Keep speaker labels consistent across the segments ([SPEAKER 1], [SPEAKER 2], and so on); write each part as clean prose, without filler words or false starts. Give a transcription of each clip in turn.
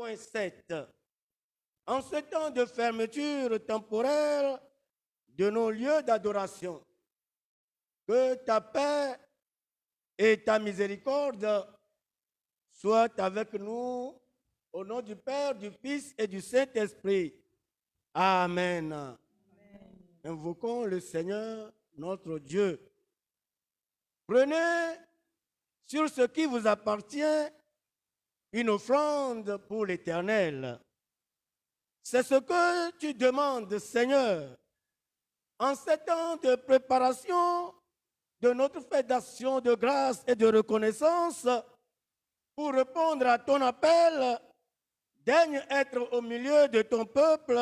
[SPEAKER 1] point 7. En ce temps de fermeture temporaire de nos lieux d'adoration, que ta paix et ta miséricorde soient avec nous, au nom du Père, du Fils et du Saint-Esprit. Amen. Amen. Invoquons le Seigneur, notre Dieu. Prenez sur ce qui vous appartient une offrande pour l'Éternel. C'est ce que tu demandes, Seigneur, en ces temps de préparation de notre fête d'action de grâce et de reconnaissance. Pour répondre à ton appel, daigne être au milieu de ton peuple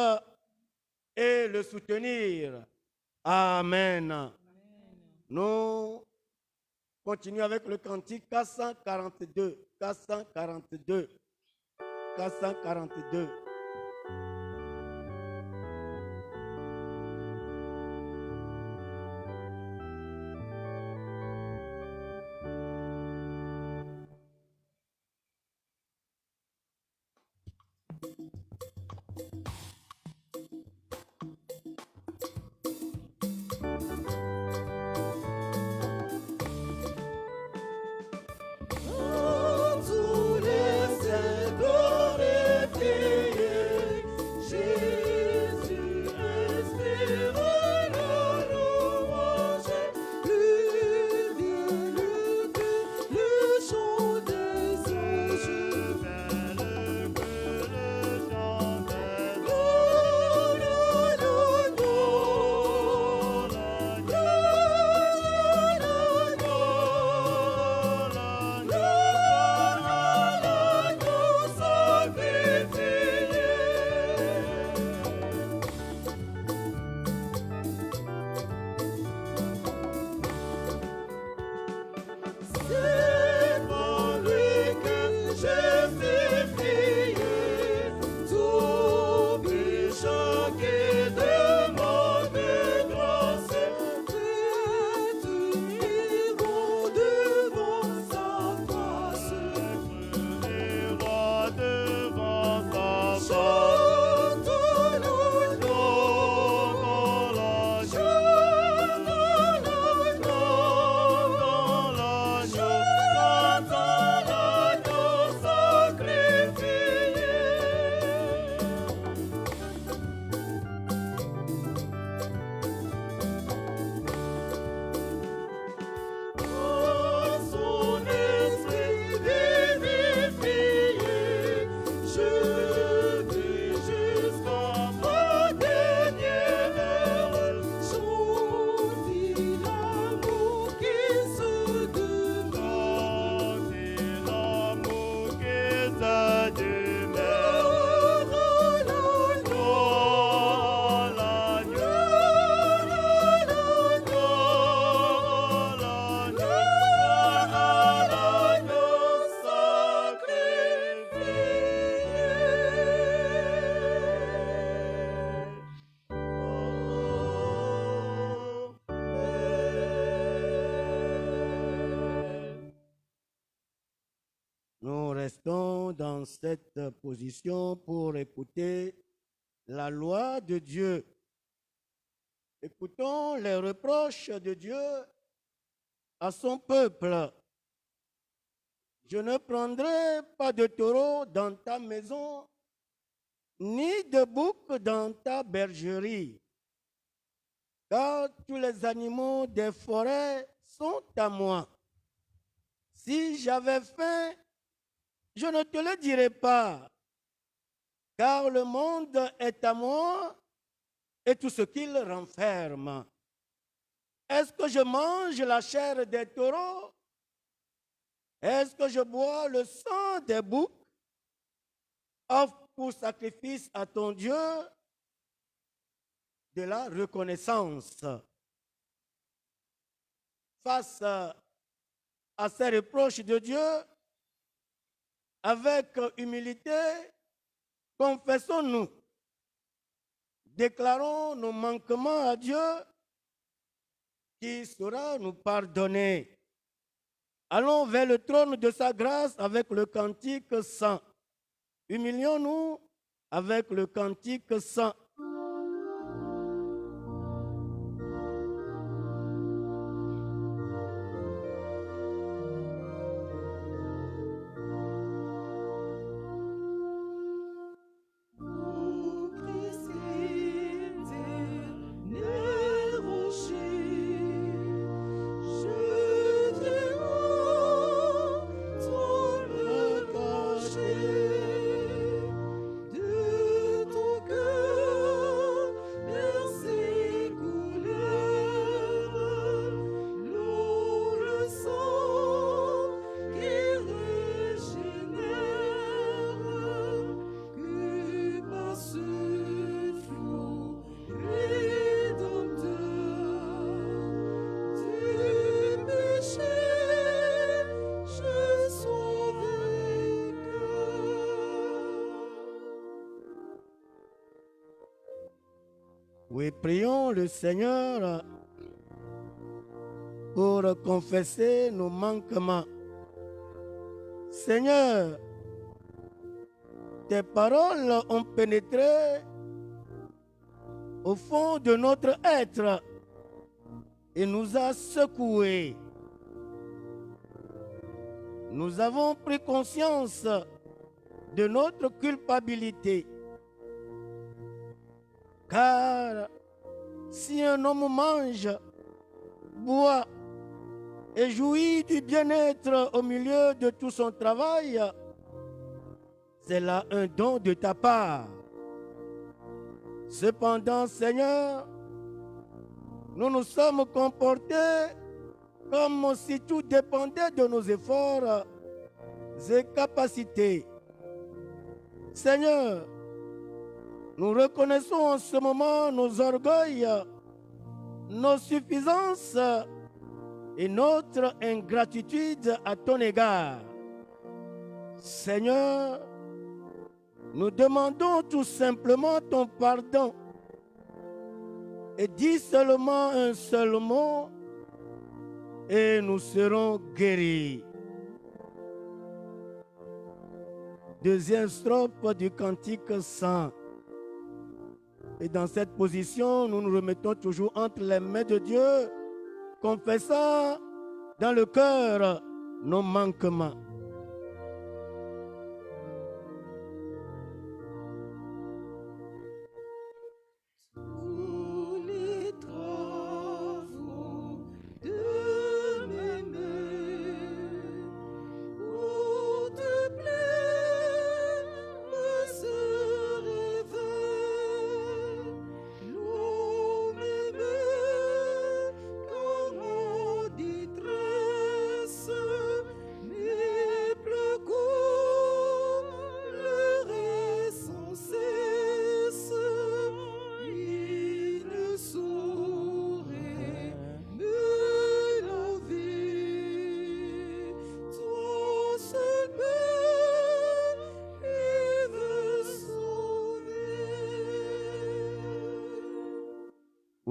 [SPEAKER 1] et le soutenir. Amen. Amen. Nous continuons avec le cantique 442. 442. 442. Nous restons dans cette position pour écouter la loi de Dieu. Écoutons les reproches de Dieu à son peuple. Je ne prendrai pas de taureau dans ta maison, ni de bouc dans ta bergerie, car tous les animaux des forêts sont à moi. Si j'avais faim, je ne te le dirai pas, car le monde est à moi et tout ce qu'il renferme. Est-ce que je mange la chair des taureaux? Est-ce que je bois le sang des boucs? Offre pour sacrifice à ton Dieu de la reconnaissance. Face à ces reproches de Dieu, avec humilité, confessons-nous, déclarons nos manquements à Dieu qui saura nous pardonner. Allons vers le trône de sa grâce avec le cantique 100. Humilions-nous avec le cantique 100. Oui, prions le Seigneur pour confesser nos manquements. Seigneur, tes paroles ont pénétré au fond de notre être et nous a secoués. Nous avons pris conscience de notre culpabilité. Car si un homme mange, boit et jouit du bien-être au milieu de tout son travail, c'est là un don de ta part. Cependant, Seigneur, nous nous sommes comportés comme si tout dépendait de nos efforts et capacités. Seigneur, nous reconnaissons en ce moment nos orgueils, nos suffisances et notre ingratitude à ton égard. Seigneur, nous demandons tout simplement ton pardon et dis seulement un seul mot et nous serons guéris. Deuxième strophe du cantique 100. Et dans cette position, nous nous remettons toujours entre les mains de Dieu, confessant dans le cœur nos manquements.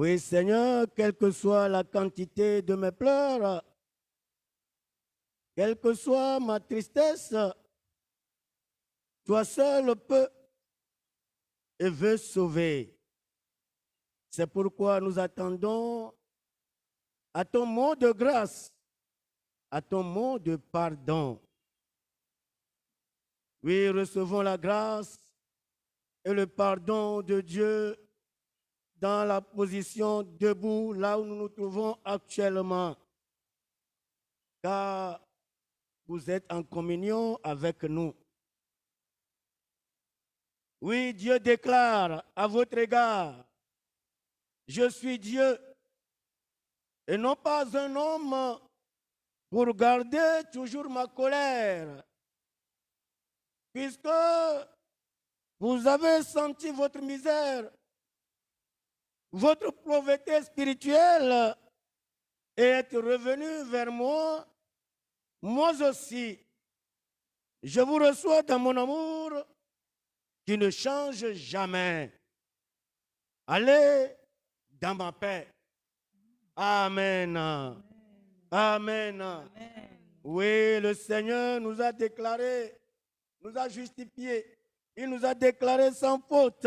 [SPEAKER 1] Oui, Seigneur, quelle que soit la quantité de mes pleurs, quelle que soit ma tristesse, toi seul peux et veux sauver. C'est pourquoi nous attendons à ton mot de grâce, à ton mot de pardon. Oui, recevons la grâce et le pardon de Dieu dans la position debout, là où nous nous trouvons actuellement. Car vous êtes en communion avec nous. Oui, Dieu déclare à votre égard, je suis Dieu et non pas un homme pour garder toujours ma colère. Puisque vous avez senti votre misère, votre pauvreté spirituelle et êtes revenu vers moi, moi aussi, je vous reçois dans mon amour qui ne change jamais. Allez dans ma paix. Amen. Amen. Amen. Amen. Oui, le Seigneur nous a déclaré, nous a justifiés Il nous a déclarés sans faute,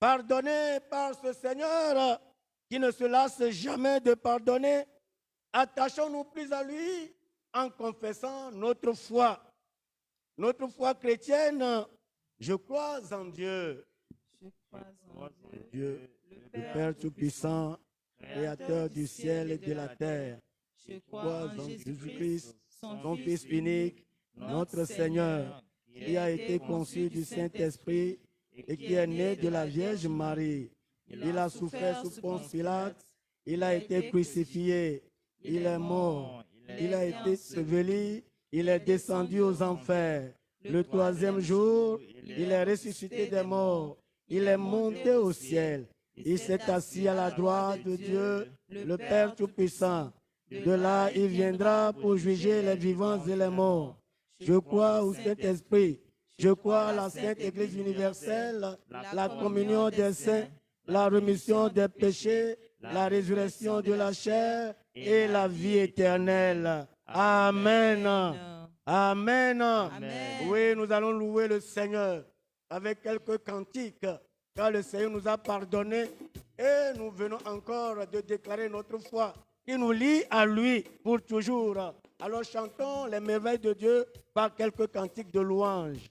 [SPEAKER 1] pardonnés par ce Seigneur qui ne se lasse jamais de pardonner. Attachons-nous plus à lui en confessant notre foi. Notre foi chrétienne, je crois en Dieu.
[SPEAKER 2] Je crois en
[SPEAKER 1] Dieu, le Père Tout-Puissant, Créateur du ciel et de la terre.
[SPEAKER 2] Je crois en
[SPEAKER 1] Jésus-Christ, son Fils unique, notre Seigneur, qui a été conçu du Saint-Esprit et qui est né de la Vierge Marie. Il a souffert sous Ponce Pilate, il a été crucifié, il est mort, il a été enseveli, il est descendu aux enfers. Le troisième jour, il est ressuscité des morts, il est monté au ciel. Il s'est assis à la droite de Dieu, le Père Tout-Puissant. De là, il viendra pour juger les vivants et les morts. Je crois au Saint-Esprit, je crois à la Sainte Église universelle, la communion des saints, la rémission des péchés, la résurrection de la chair et la vie éternelle. Amen. Amen.
[SPEAKER 2] Amen.
[SPEAKER 1] Oui, nous allons louer le Seigneur avec quelques cantiques, car le Seigneur nous a pardonné et nous venons encore de déclarer notre foi qui nous lie à lui pour toujours. Alors chantons les merveilles de Dieu par quelques cantiques de louange.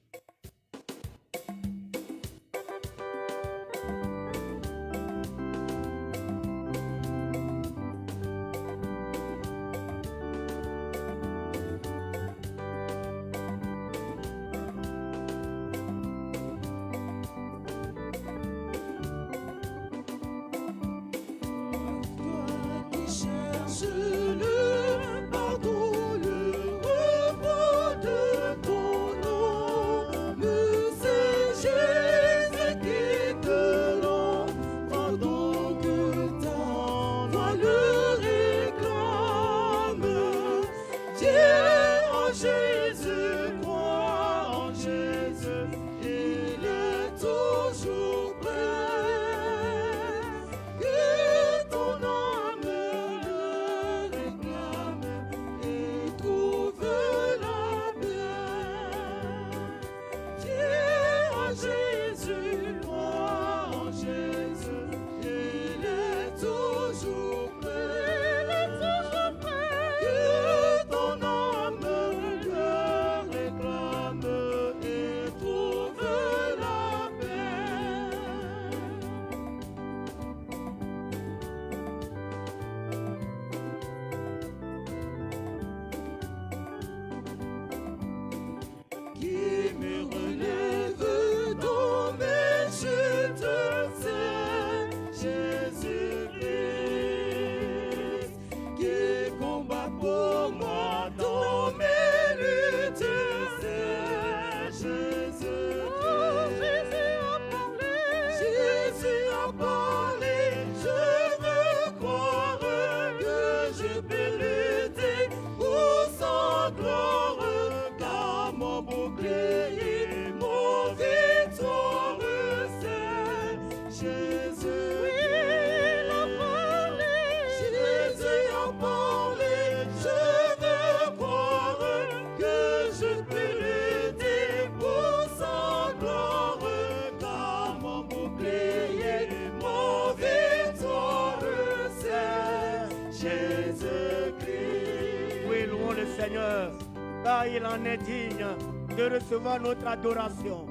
[SPEAKER 1] Seigneur, car il en est digne de recevoir notre adoration.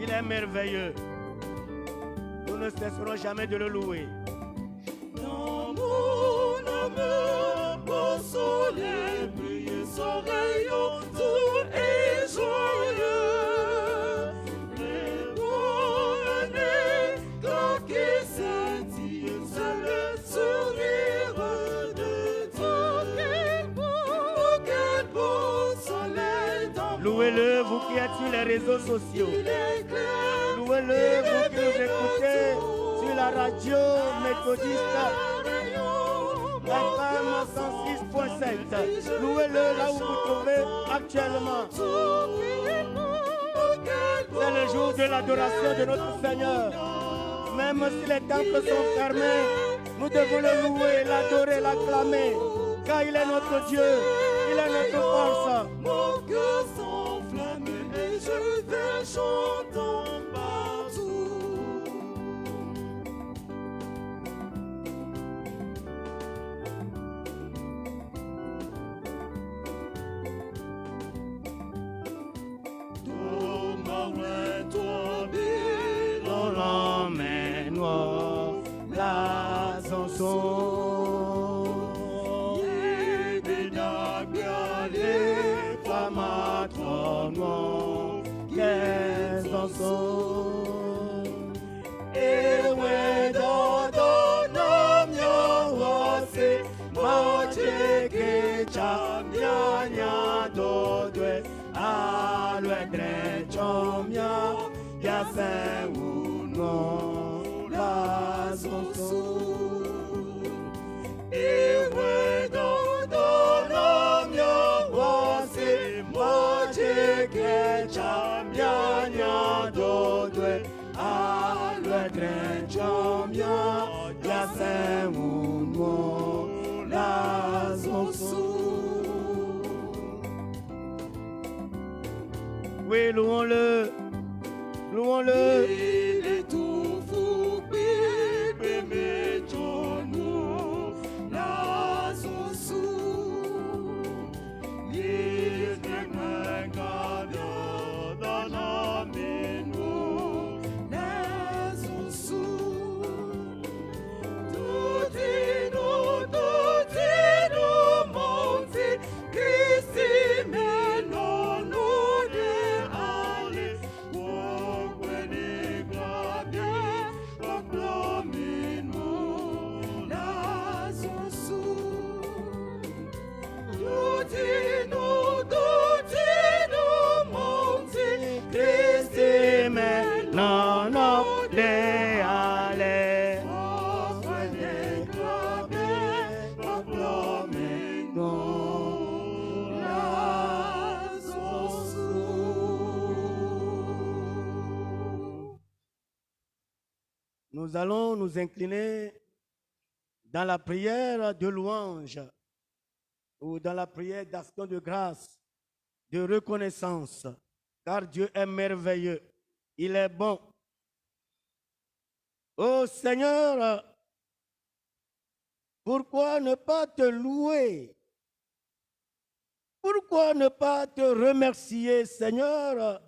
[SPEAKER 1] Il est merveilleux. Nous ne cesserons jamais de le louer.
[SPEAKER 3] Dans mon âme, au soleil brille son rayon, tout est joyeux.
[SPEAKER 1] Louez-le, vous qui êtes sur les réseaux sociaux. Louez-le, vous qui nous écoutez sur la radio méthodiste FM 106.7. Louez-le là où vous vous trouvez actuellement. C'est le jour de l'adoration de notre Seigneur. Même si les temples sont fermés, Nous devons le louer, l'adorer, l'acclamer, car il est notre Dieu, il est notre force.
[SPEAKER 3] Mon cœur s'enflamme et je vais chantant partout.
[SPEAKER 1] Oui, louons-le, louons-le.
[SPEAKER 3] Il est tout fou, mais nous la sous. Il est dans la nous la sous. Tout est nous, mon Dieu, Christ, mais non, nous de aller.
[SPEAKER 1] Non, non, les aller. Nous allons nous incliner dans la prière de louange ou dans la prière d'action de grâce, de reconnaissance, car Dieu est merveilleux, il est bon. Ô Seigneur, pourquoi ne pas te louer? Pourquoi ne pas te remercier, Seigneur,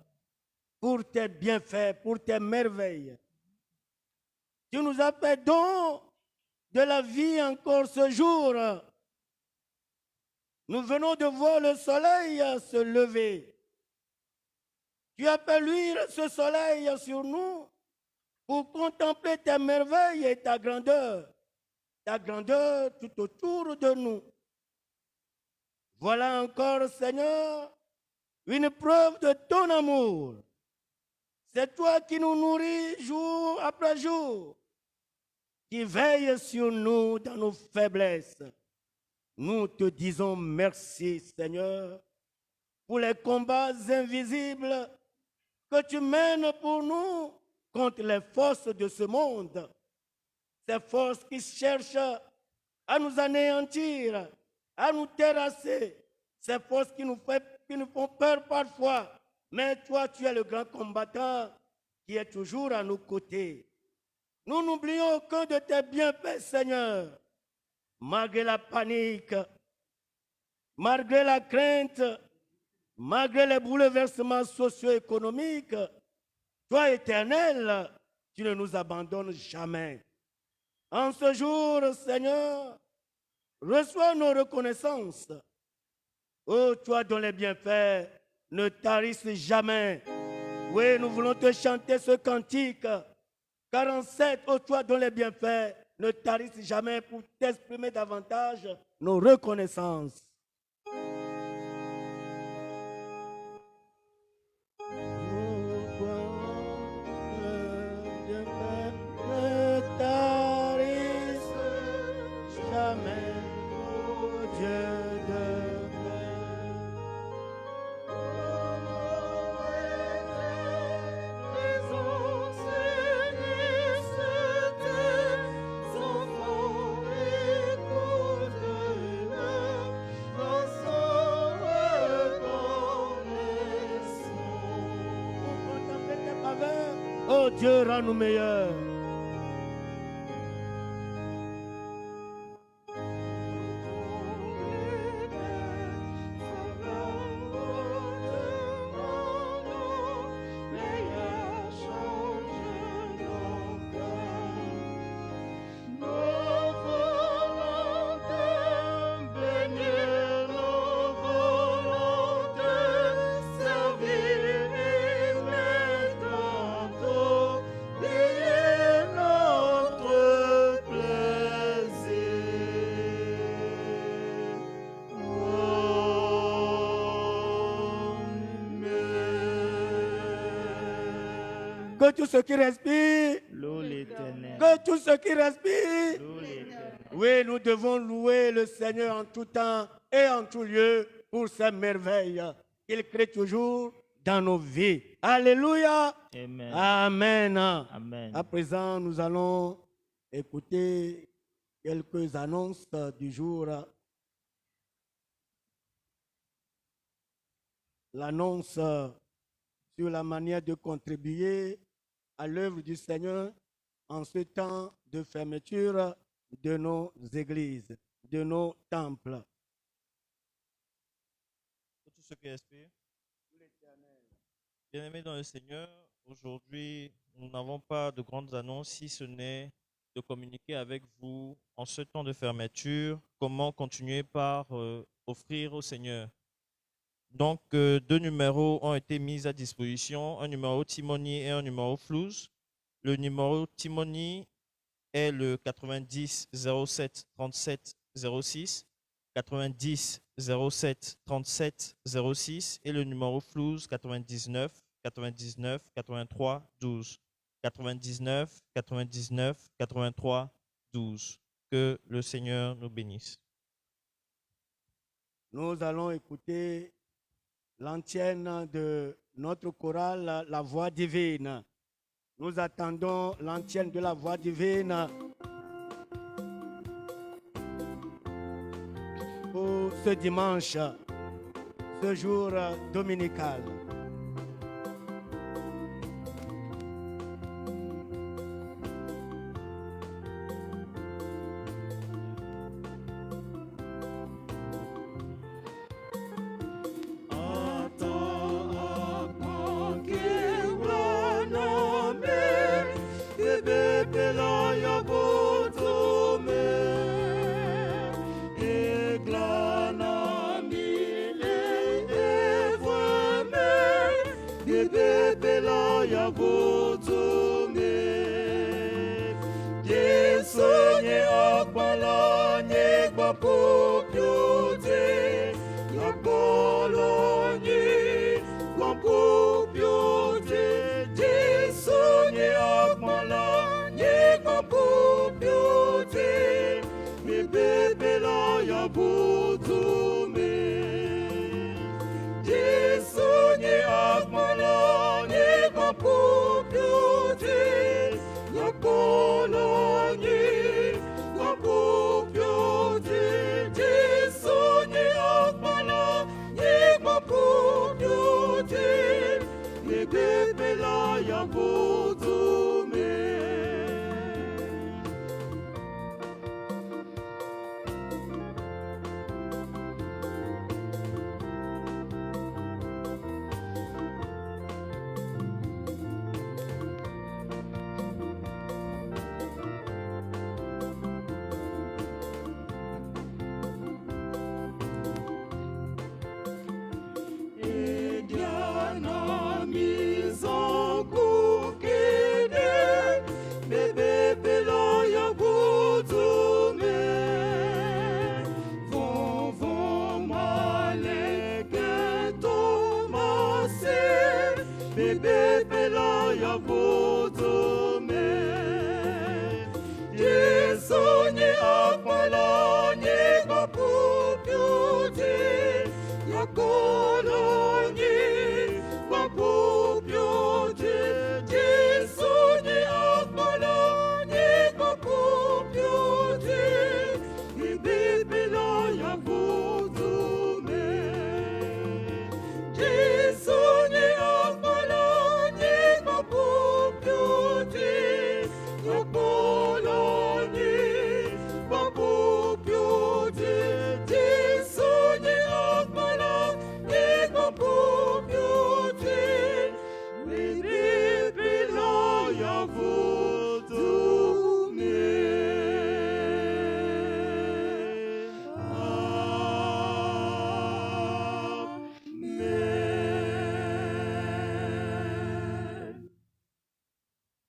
[SPEAKER 1] pour tes bienfaits, pour tes merveilles? Tu nous as fait don de la vie encore ce jour. Nous venons de voir le soleil se lever. Tu as fait luire ce soleil sur nous pour contempler tes merveilles et ta grandeur tout autour de nous. Voilà encore, Seigneur, une preuve de ton amour. C'est toi qui nous nourris jour après jour, qui veille sur nous dans nos faiblesses. Nous te disons merci, Seigneur, pour les combats invisibles que tu mènes pour nous contre les forces de ce monde. Ces forces qui cherchent à nous anéantir, à nous terrasser. Ces forces qui nous font peur parfois. Mais toi, tu es le grand combattant qui est toujours à nos côtés. Nous n'oublions aucun de tes bienfaits, Seigneur. Malgré la panique, malgré la crainte, malgré les bouleversements socio-économiques, toi, Éternel, tu ne nous abandonnes jamais. En ce jour, Seigneur, reçois nos reconnaissances. Oh, toi dont les bienfaits ne tarissent jamais. Oui, nous voulons te chanter ce cantique. 47, oh, toi dont les bienfaits ne tarissent jamais, pour t'exprimer davantage nos reconnaissances.
[SPEAKER 3] Enfants
[SPEAKER 1] Dieu, rends-nous meilleurs. Que tout ce qui respire,
[SPEAKER 2] Loue l'Éternel.
[SPEAKER 1] que tout ce qui respire.
[SPEAKER 2] Loue l'Éternel.
[SPEAKER 1] Oui, nous devons louer le Seigneur en tout temps et en tout lieu pour ses merveilles qu'il crée toujours dans nos vies. Alléluia.
[SPEAKER 2] Amen.
[SPEAKER 1] Amen.
[SPEAKER 2] Amen.
[SPEAKER 1] À présent, nous allons écouter quelques annonces du jour. L'annonce sur la manière de contribuer à l'œuvre du Seigneur en ce temps de fermeture de nos églises, de nos temples.
[SPEAKER 4] Pour tous ceux qui respirent. Bien-aimés dans le Seigneur, aujourd'hui, nous n'avons pas de grandes annonces si ce n'est de communiquer avec vous en ce temps de fermeture comment continuer par offrir au Seigneur. Donc, 2 numéros ont été mis à disposition, un numéro Timony et un numéro Flouze. Le numéro Timony est le 90 07 37 06, 90 07 37 06 et le numéro Flouze 99 99 83 12. 99 99 83 12. Que le Seigneur nous bénisse.
[SPEAKER 1] Nous allons écouter l'antienne de notre chorale, La Voix divine. Nous attendons l'antienne de La Voix divine pour ce dimanche, ce jour dominical.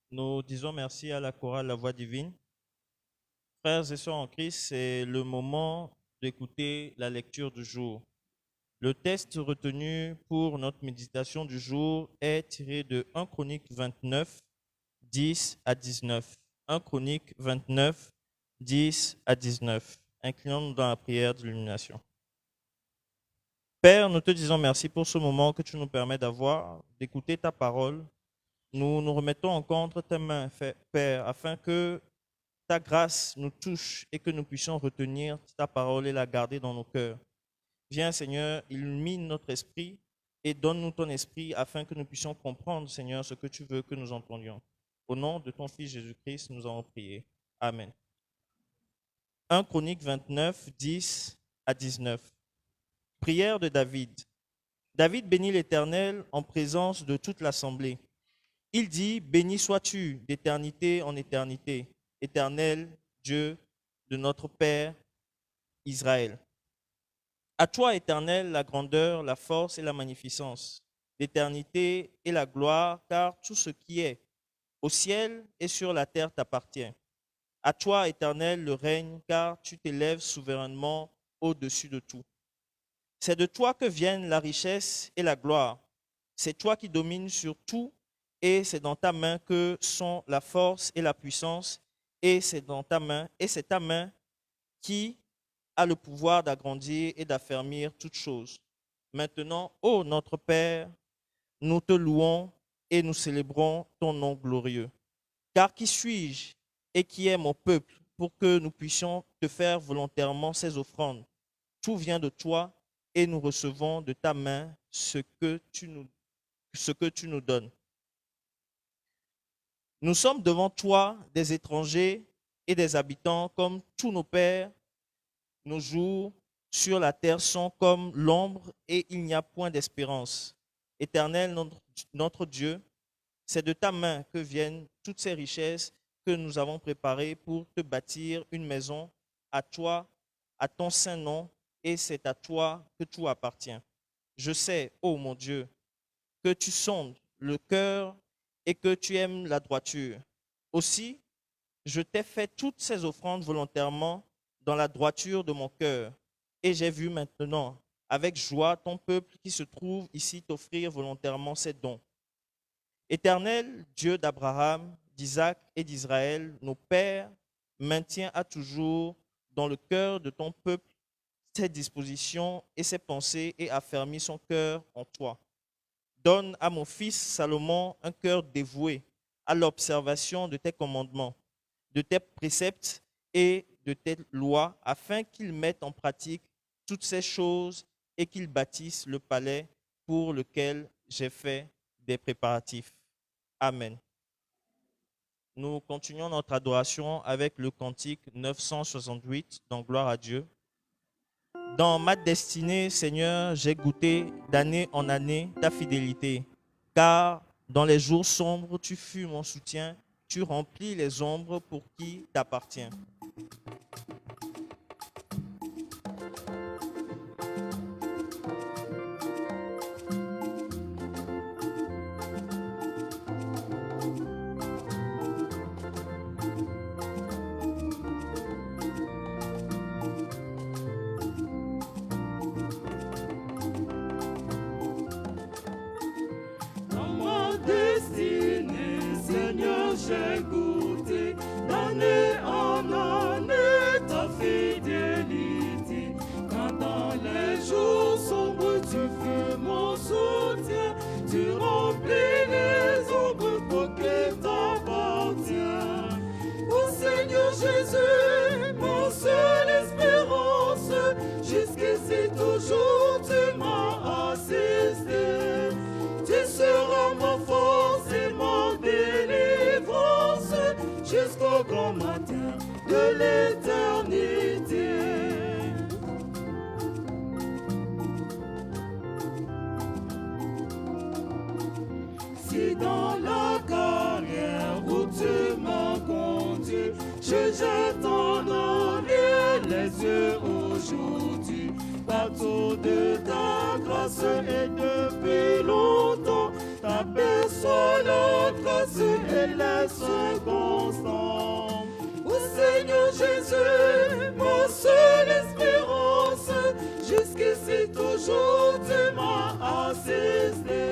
[SPEAKER 4] Nous disons merci à la chorale La Voix Divine. Frères et sœurs en Christ, c'est le moment d'écouter la lecture du jour. Le texte retenu pour notre méditation du jour est tiré de 1 Chronique 29, 10 à 19. 1 Chronique 29, 10 à 19. Inclinons-nous dans la prière d'illumination. Père, nous te disons merci pour ce moment que tu nous permets d'avoir, d'écouter ta parole. Nous nous remettons encore entre tes mains, Père, afin que ta grâce nous touche et que nous puissions retenir ta parole et la garder dans nos cœurs. Viens, Seigneur, illumine notre esprit et donne-nous ton esprit afin que nous puissions comprendre, Seigneur, ce que tu veux que nous entendions. Au nom de ton Fils Jésus-Christ, nous avons prié. Amen. 1 Chronique 29, 10 à 19. Prière de David. David bénit l'Éternel en présence de toute l'assemblée. Il dit, béni sois-tu d'éternité en éternité, Éternel Dieu de notre Père Israël. À toi, Éternel, la grandeur, la force et la magnificence, l'éternité et la gloire, car tout ce qui est au ciel et sur la terre t'appartient. À toi, Éternel, le règne, car tu t'élèves souverainement au-dessus de tout. C'est de toi que viennent la richesse et la gloire. C'est toi qui domines sur tout. Et c'est dans ta main que sont la force et la puissance, et c'est dans ta main, et c'est ta main qui a le pouvoir d'agrandir et d'affermir toutes choses. Maintenant, ô notre Père, nous te louons et nous célébrons ton nom glorieux. Car qui suis-je et qui est mon peuple pour que nous puissions te faire volontairement ces offrandes? Tout vient de toi et nous recevons de ta main ce que tu nous donnes. Nous sommes devant toi des étrangers et des habitants comme tous nos pères. Nos jours sur la terre sont comme l'ombre et il n'y a point d'espérance. Éternel, notre Dieu, c'est de ta main que viennent toutes ces richesses que nous avons préparées pour te bâtir une maison à toi, à ton saint nom, et c'est à toi que tout appartient. Je sais, ô mon Dieu, que tu sondes le cœur et que tu aimes la droiture. Aussi, je t'ai fait toutes ces offrandes volontairement dans la droiture de mon cœur. Et j'ai vu maintenant, avec joie, ton peuple qui se trouve ici t'offrir volontairement ces dons. Éternel, Dieu d'Abraham, d'Isaac et d'Israël, nos pères, maintiens à toujours dans le cœur de ton peuple ses dispositions et ses pensées et affermis son cœur en toi. Donne à mon fils Salomon un cœur dévoué à l'observation de tes commandements, de tes préceptes et de tes lois, afin qu'il mette en pratique toutes ces choses et qu'il bâtisse le palais pour lequel j'ai fait des préparatifs. Amen. Nous continuons notre adoration avec le cantique 968 dans Gloire à Dieu. Dans ma destinée, Seigneur, j'ai goûté d'année en année ta fidélité, car dans les jours sombres, tu fus mon soutien, tu remplis les ombres pour qui t'appartient.
[SPEAKER 3] J'ai goûté d'année en année ta fidélité. Quand dans les jours sombres tu fus mon soutien, tu remplis les ombres pour qui t'appartient. Ô Seigneur Jésus, mon seul espérance, jusqu'ici toujours tu m'as assisté. Tu seras ma force et mon délivrance jusqu'au grand matin de l'éternité. Si dans la carrière où tu m'as conduit, je jette en arrière les yeux aujourd'hui, bateau de ta grâce et depuis longtemps, ta paix soit la grâce et laisse constant. Ô Seigneur Jésus, ma seule espérance, jusqu'ici toujours tu m'as assisté.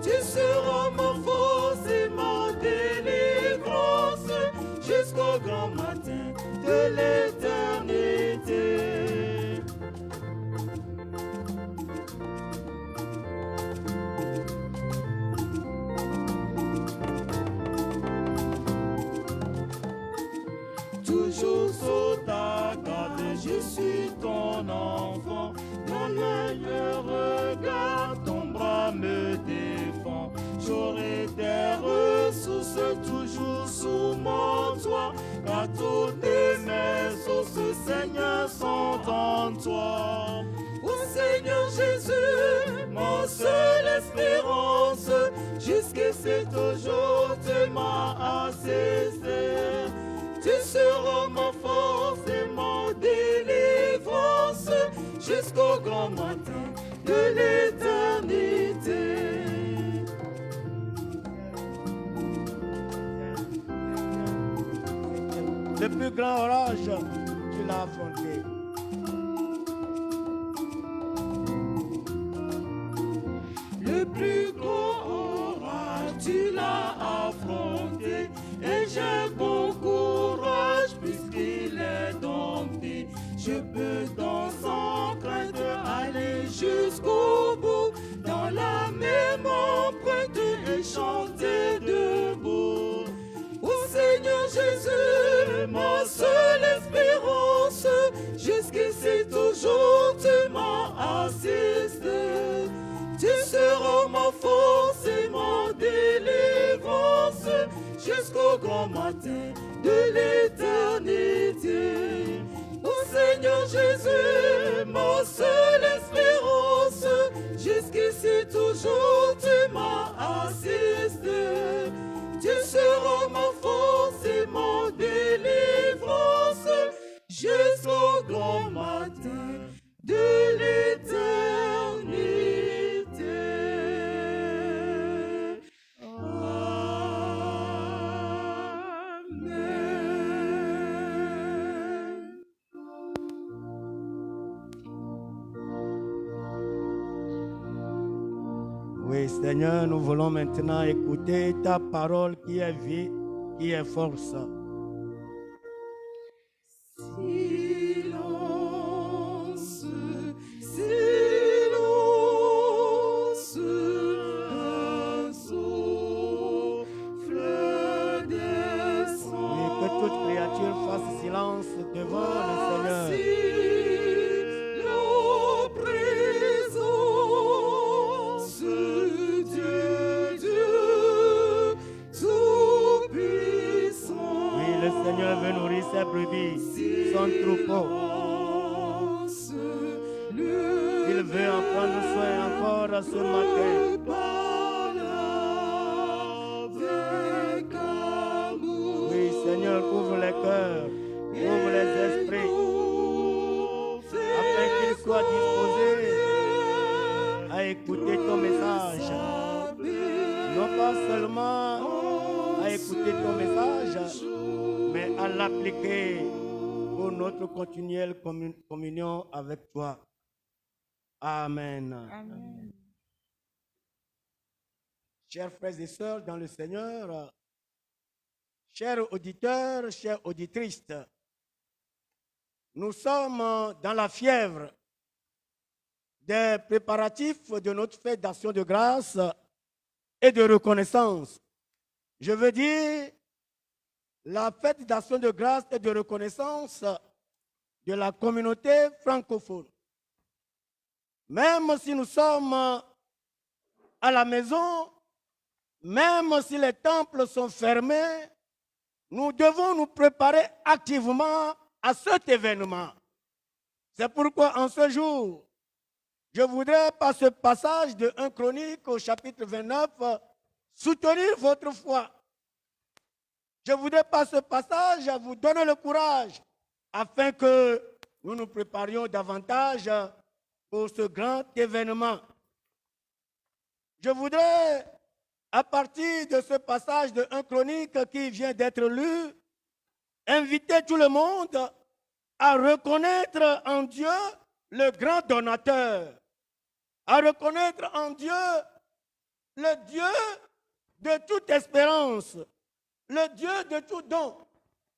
[SPEAKER 3] Tu seras ma force et ma délivrance jusqu'au grand matin de l'éternité. Toujours sous ta garde, je suis ton enfant. Mon meilleur regard, ton bras me défend. J'aurai des ressources toujours sous mon toit, car toutes mes sources, Seigneur, sont en toi. Ô Seigneur Jésus, ma seule espérance, jusqu'ici toujours tu m'as assisté. Tu seras ma force et ma délivrance jusqu'au grand matin de l'éternité.
[SPEAKER 1] Le plus grand orage, tu l'as affronté.
[SPEAKER 3] Le plus grand orage, tu l'as affronté. Et j'ai bon courage puisqu'il est dompté. Je peux dans sans crainte aller jusqu'au bout, dans la même empreinte et chanter debout. Ô Seigneur Jésus, ma seule espérance, jusqu'ici toujours tu m'as assisté. Tu seras ma force et ma délivrance jusqu'au grand matin de l'éternité. Ô Seigneur Jésus, ma seule espérance, jusqu'ici toujours tu m'as assisté. Tu seras ma force et ma délivrance jusqu'au grand matin de l'éternité.
[SPEAKER 1] Oui, Seigneur, nous voulons maintenant écouter ta parole qui est vie, qui est force.
[SPEAKER 3] Silence, silence, un souffle descend.
[SPEAKER 1] Oui, que toute créature fasse silence devant le Seigneur. Le Seigneur veut nourrir ses brebis, son troupeau. Il veut en prendre soin encore ce matin. Oui, Seigneur, ouvre les cœurs, ouvre les esprits, afin qu'ils soient disposés à écouter ton message. Non pas seulement à écouter ton message, mais à l'appliquer pour notre continuelle communion avec toi. Amen.
[SPEAKER 2] Amen.
[SPEAKER 1] Chers frères et sœurs dans le Seigneur, chers auditeurs, chères auditrices, nous sommes dans la fièvre des préparatifs de notre fête d'action de grâce et de reconnaissance. Je veux dire la fête d'action de grâce et de reconnaissance de la communauté francophone. Même si nous sommes à la maison, même si les temples sont fermés, nous devons nous préparer activement à cet événement. C'est pourquoi en ce jour, je voudrais par ce passage de 1 Chronique au chapitre 29 soutenir votre foi. Je voudrais par ce passage vous donner le courage afin que nous nous préparions davantage pour ce grand événement. Je voudrais, à partir de ce passage de 1 Chronique qui vient d'être lu, inviter tout le monde à reconnaître en Dieu le grand donateur, à reconnaître en Dieu le Dieu de toute espérance, le Dieu de tout don,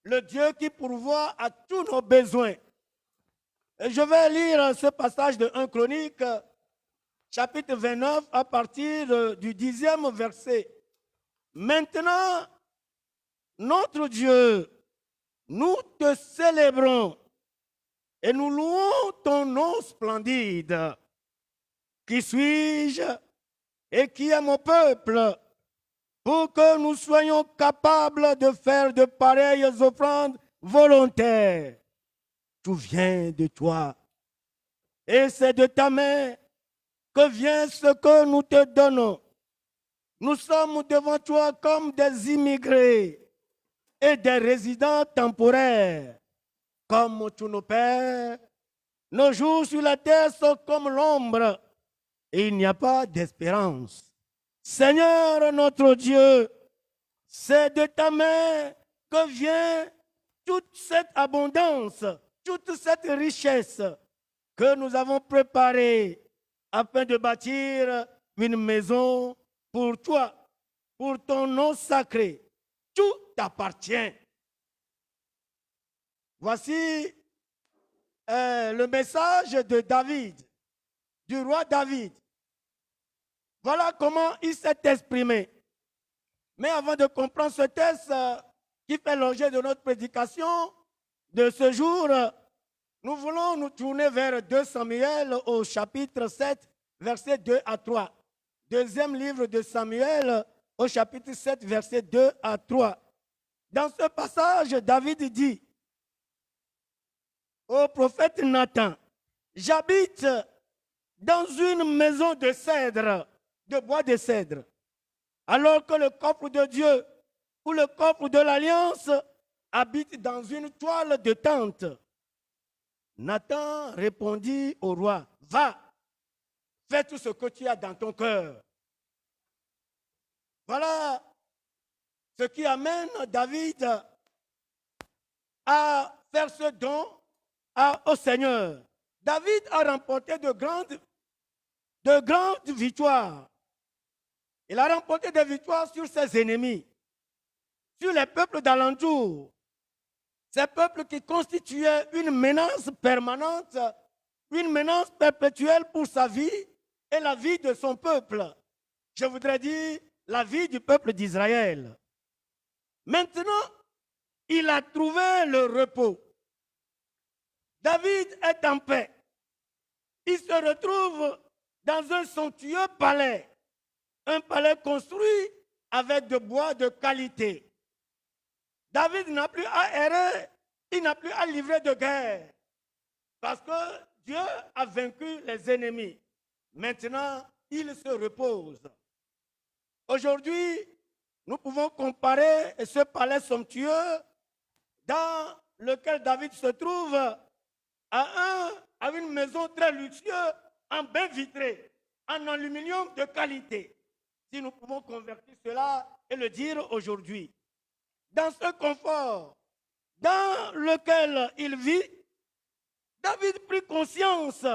[SPEAKER 1] le Dieu qui pourvoit à tous nos besoins. Et je vais lire ce passage de 1 Chronique, chapitre 29, à partir du 10e verset. Maintenant, notre Dieu, nous te célébrons et nous louons ton nom splendide. Qui suis-je et qui est mon peuple pour que nous soyons capables de faire de pareilles offrandes volontaires? Tout vient de toi et c'est de ta main que vient ce que nous te donnons. Nous sommes devant toi comme des immigrés et des résidents temporaires. Comme tous nos pères, nos jours sur la terre sont comme l'ombre et il n'y a pas d'espérance. Seigneur notre Dieu, c'est de ta main que vient toute cette abondance, toute cette richesse que nous avons préparée afin de bâtir une maison pour toi, pour ton nom sacré. Tout t'appartient. Voici le message de David, du roi David. Voilà comment il s'est exprimé. Mais avant de comprendre ce texte qui fait l'objet de notre prédication de ce jour, nous voulons nous tourner vers 2 Samuel au chapitre 7, versets 2 à 3. Deuxième livre de Samuel au chapitre 7, versets 2 à 3. Dans ce passage, David dit au prophète Nathan, j'habite dans une maison de cèdre, de bois de cèdre, alors que le coffre de Dieu ou le coffre de l'Alliance habite dans une toile de tente. Nathan répondit au roi, va, fais tout ce que tu as dans ton cœur. Voilà ce qui amène David à faire ce don au Seigneur. David a remporté de grandes victoires. Il a remporté des victoires sur ses ennemis, sur les peuples d'alentour. Ces peuples qui constituaient une menace permanente, une menace perpétuelle pour sa vie et la vie de son peuple. Je voudrais dire la vie du peuple d'Israël. Maintenant, il a trouvé le repos. David est en paix. Il se retrouve dans un somptueux palais, un palais construit avec de bois de qualité. David n'a plus à errer, il n'a plus à livrer de guerre, parce que Dieu a vaincu les ennemis. Maintenant, il se repose. Aujourd'hui, nous pouvons comparer ce palais somptueux dans lequel David se trouve à une maison très luxueuse en baie vitrée, en aluminium de qualité. Si nous pouvons convertir cela et le dire aujourd'hui. Dans ce confort dans lequel il vit, David prit conscience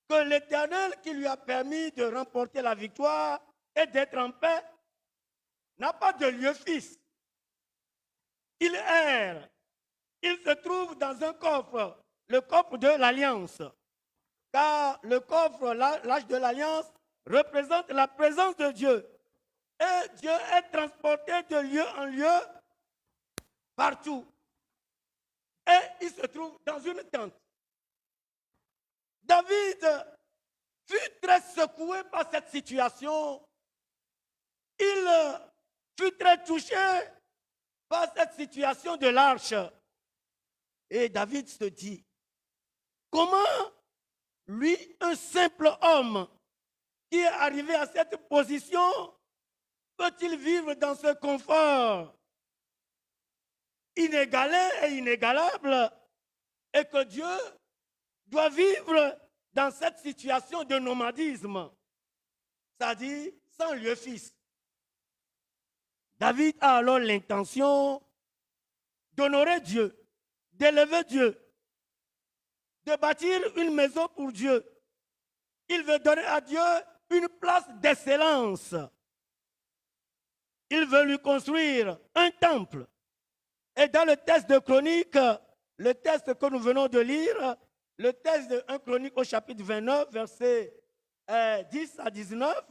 [SPEAKER 1] que l'Éternel qui lui a permis de remporter la victoire et d'être en paix n'a pas de lieu fixe. Il erre. Il se trouve dans un coffre, le coffre de l'Alliance. Car le coffre, l'âge de l'Alliance, représente la présence de Dieu. Et Dieu est transporté de lieu en lieu, partout. Et il se trouve dans une tente. David fut très secoué par cette situation. Il fut très touché par cette situation de l'arche. Et David se dit, comment lui, un simple homme qui est arrivé à cette position, peut-il vivre dans ce confort inégalé et inégalable, et que Dieu doit vivre dans cette situation de nomadisme, c'est-à-dire sans lieu fixe. David a alors l'intention d'honorer Dieu, d'élever Dieu, de bâtir une maison pour Dieu. Il veut donner à Dieu une place d'excellence. Il veut lui construire un temple. Et dans le texte de Chronique, le texte que nous venons de lire, le texte de 1 Chronique au chapitre 29, versets 10 à 19,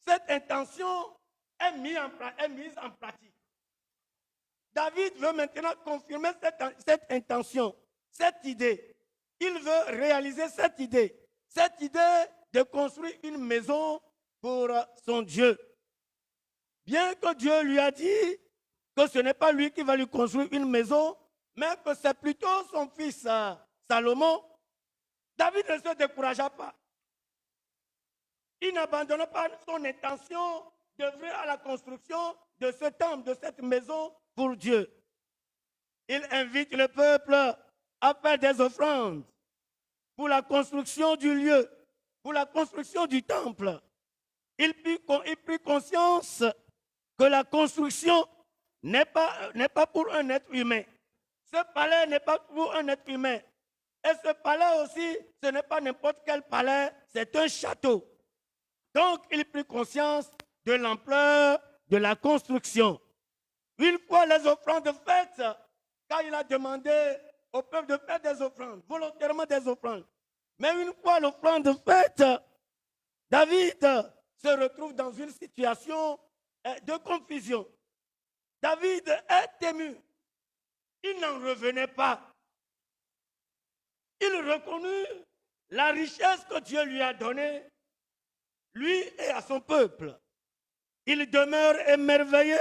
[SPEAKER 1] cette intention est mise en pratique. David veut maintenant confirmer cette intention, cette idée. Il veut réaliser cette idée de construire une maison pour son Dieu. Bien que Dieu lui a dit que ce n'est pas lui qui va lui construire une maison, mais que c'est plutôt son fils Salomon, David ne se découragea pas. Il n'abandonna pas son intention d'œuvrer à la construction de ce temple, de cette maison pour Dieu. Il invite le peuple à faire des offrandes pour la construction du lieu, pour la construction du temple. Il prit conscience que la construction n'est pas pour un être humain. Ce palais n'est pas pour un être humain. Et ce palais aussi, ce n'est pas n'importe quel palais, c'est un château. Donc, il prit conscience de l'ampleur de la construction. Une fois les offrandes faites, quand il a demandé au peuple de faire des offrandes, volontairement des offrandes, mais une fois l'offrande faite, David se retrouve dans une situation de confusion. David est ému. Il n'en revenait pas. Il reconnut la richesse que Dieu lui a donnée, lui et à son peuple. Il demeure émerveillé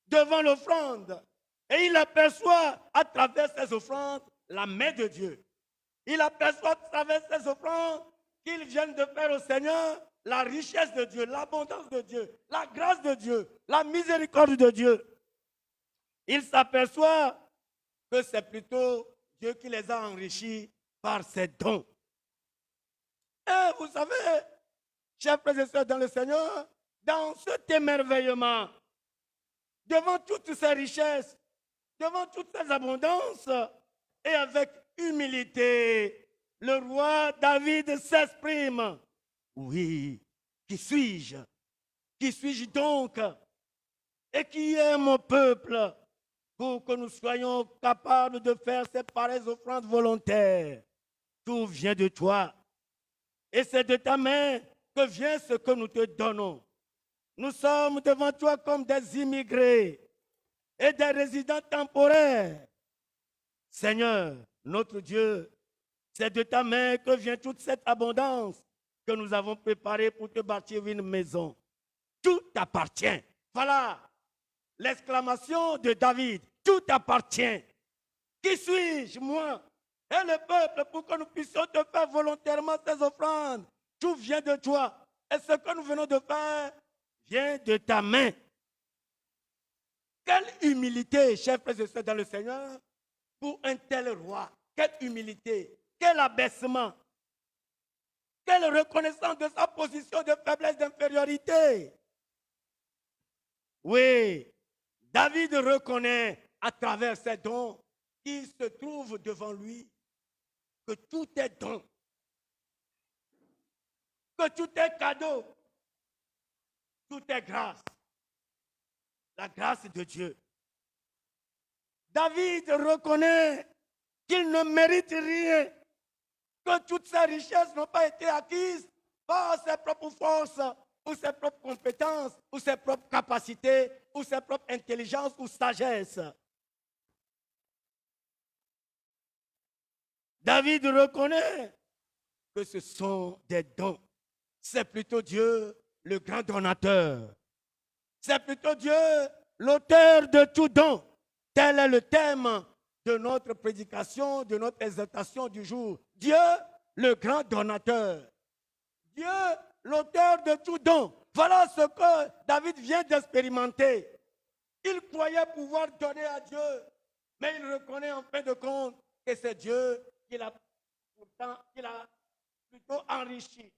[SPEAKER 1] devant l'offrande et il aperçoit à travers ces offrandes la main de Dieu. Il aperçoit à travers ces offrandes qu'ils viennent de faire au Seigneur la richesse de Dieu, l'abondance de Dieu, la grâce de Dieu, la miséricorde de Dieu. Il s'aperçoit que c'est plutôt Dieu qui les a enrichis par ses dons. Et vous savez, chers frères et sœurs dans le Seigneur, dans cet émerveillement, devant toutes ces richesses, devant toutes ces abondances, et avec humilité, le roi David s'exprime. Oui, qui suis-je? Qui suis-je donc? Et qui est mon peuple pour que nous soyons capables de faire ces pareilles offrandes volontaires? Tout vient de toi. Et c'est de ta main que vient ce que nous te donnons. Nous sommes devant toi comme des immigrés et des résidents temporaires. Seigneur, notre Dieu, c'est de ta main que vient toute cette abondance que nous avons préparée pour te bâtir une maison. Tout t'appartient. Voilà l'exclamation de David. Tout t'appartient. Qui suis-je, moi, et le peuple, pour que nous puissions te faire volontairement ces offrandes? Tout vient de toi. Et ce que nous venons de faire vient de ta main. Quelle humilité, chers frères et sœurs dans le Seigneur, pour un tel roi. Quelle humilité, quel abaissement, quelle reconnaissance de sa position de faiblesse, d'infériorité. Oui, David reconnaît à travers ses dons qu'il se trouve devant lui que tout est don, que tout est cadeau, tout est grâce, la grâce de Dieu. David reconnaît qu'il ne mérite rien, que toutes ses richesses n'ont pas été acquises par ses propres forces, ou ses propres compétences, ou ses propres capacités, ou ses propres intelligences ou sagesse. David reconnaît que ce sont des dons. C'est plutôt Dieu, le grand donateur. C'est plutôt Dieu l'auteur de tout don. Tel est le thème de notre prédication, de notre exaltation du jour. Dieu, le grand donateur. Dieu, l'auteur de tout don. Voilà ce que David vient d'expérimenter. Il croyait pouvoir donner à Dieu, mais il reconnaît en fin de compte que c'est Dieu qui l'a plutôt enrichi.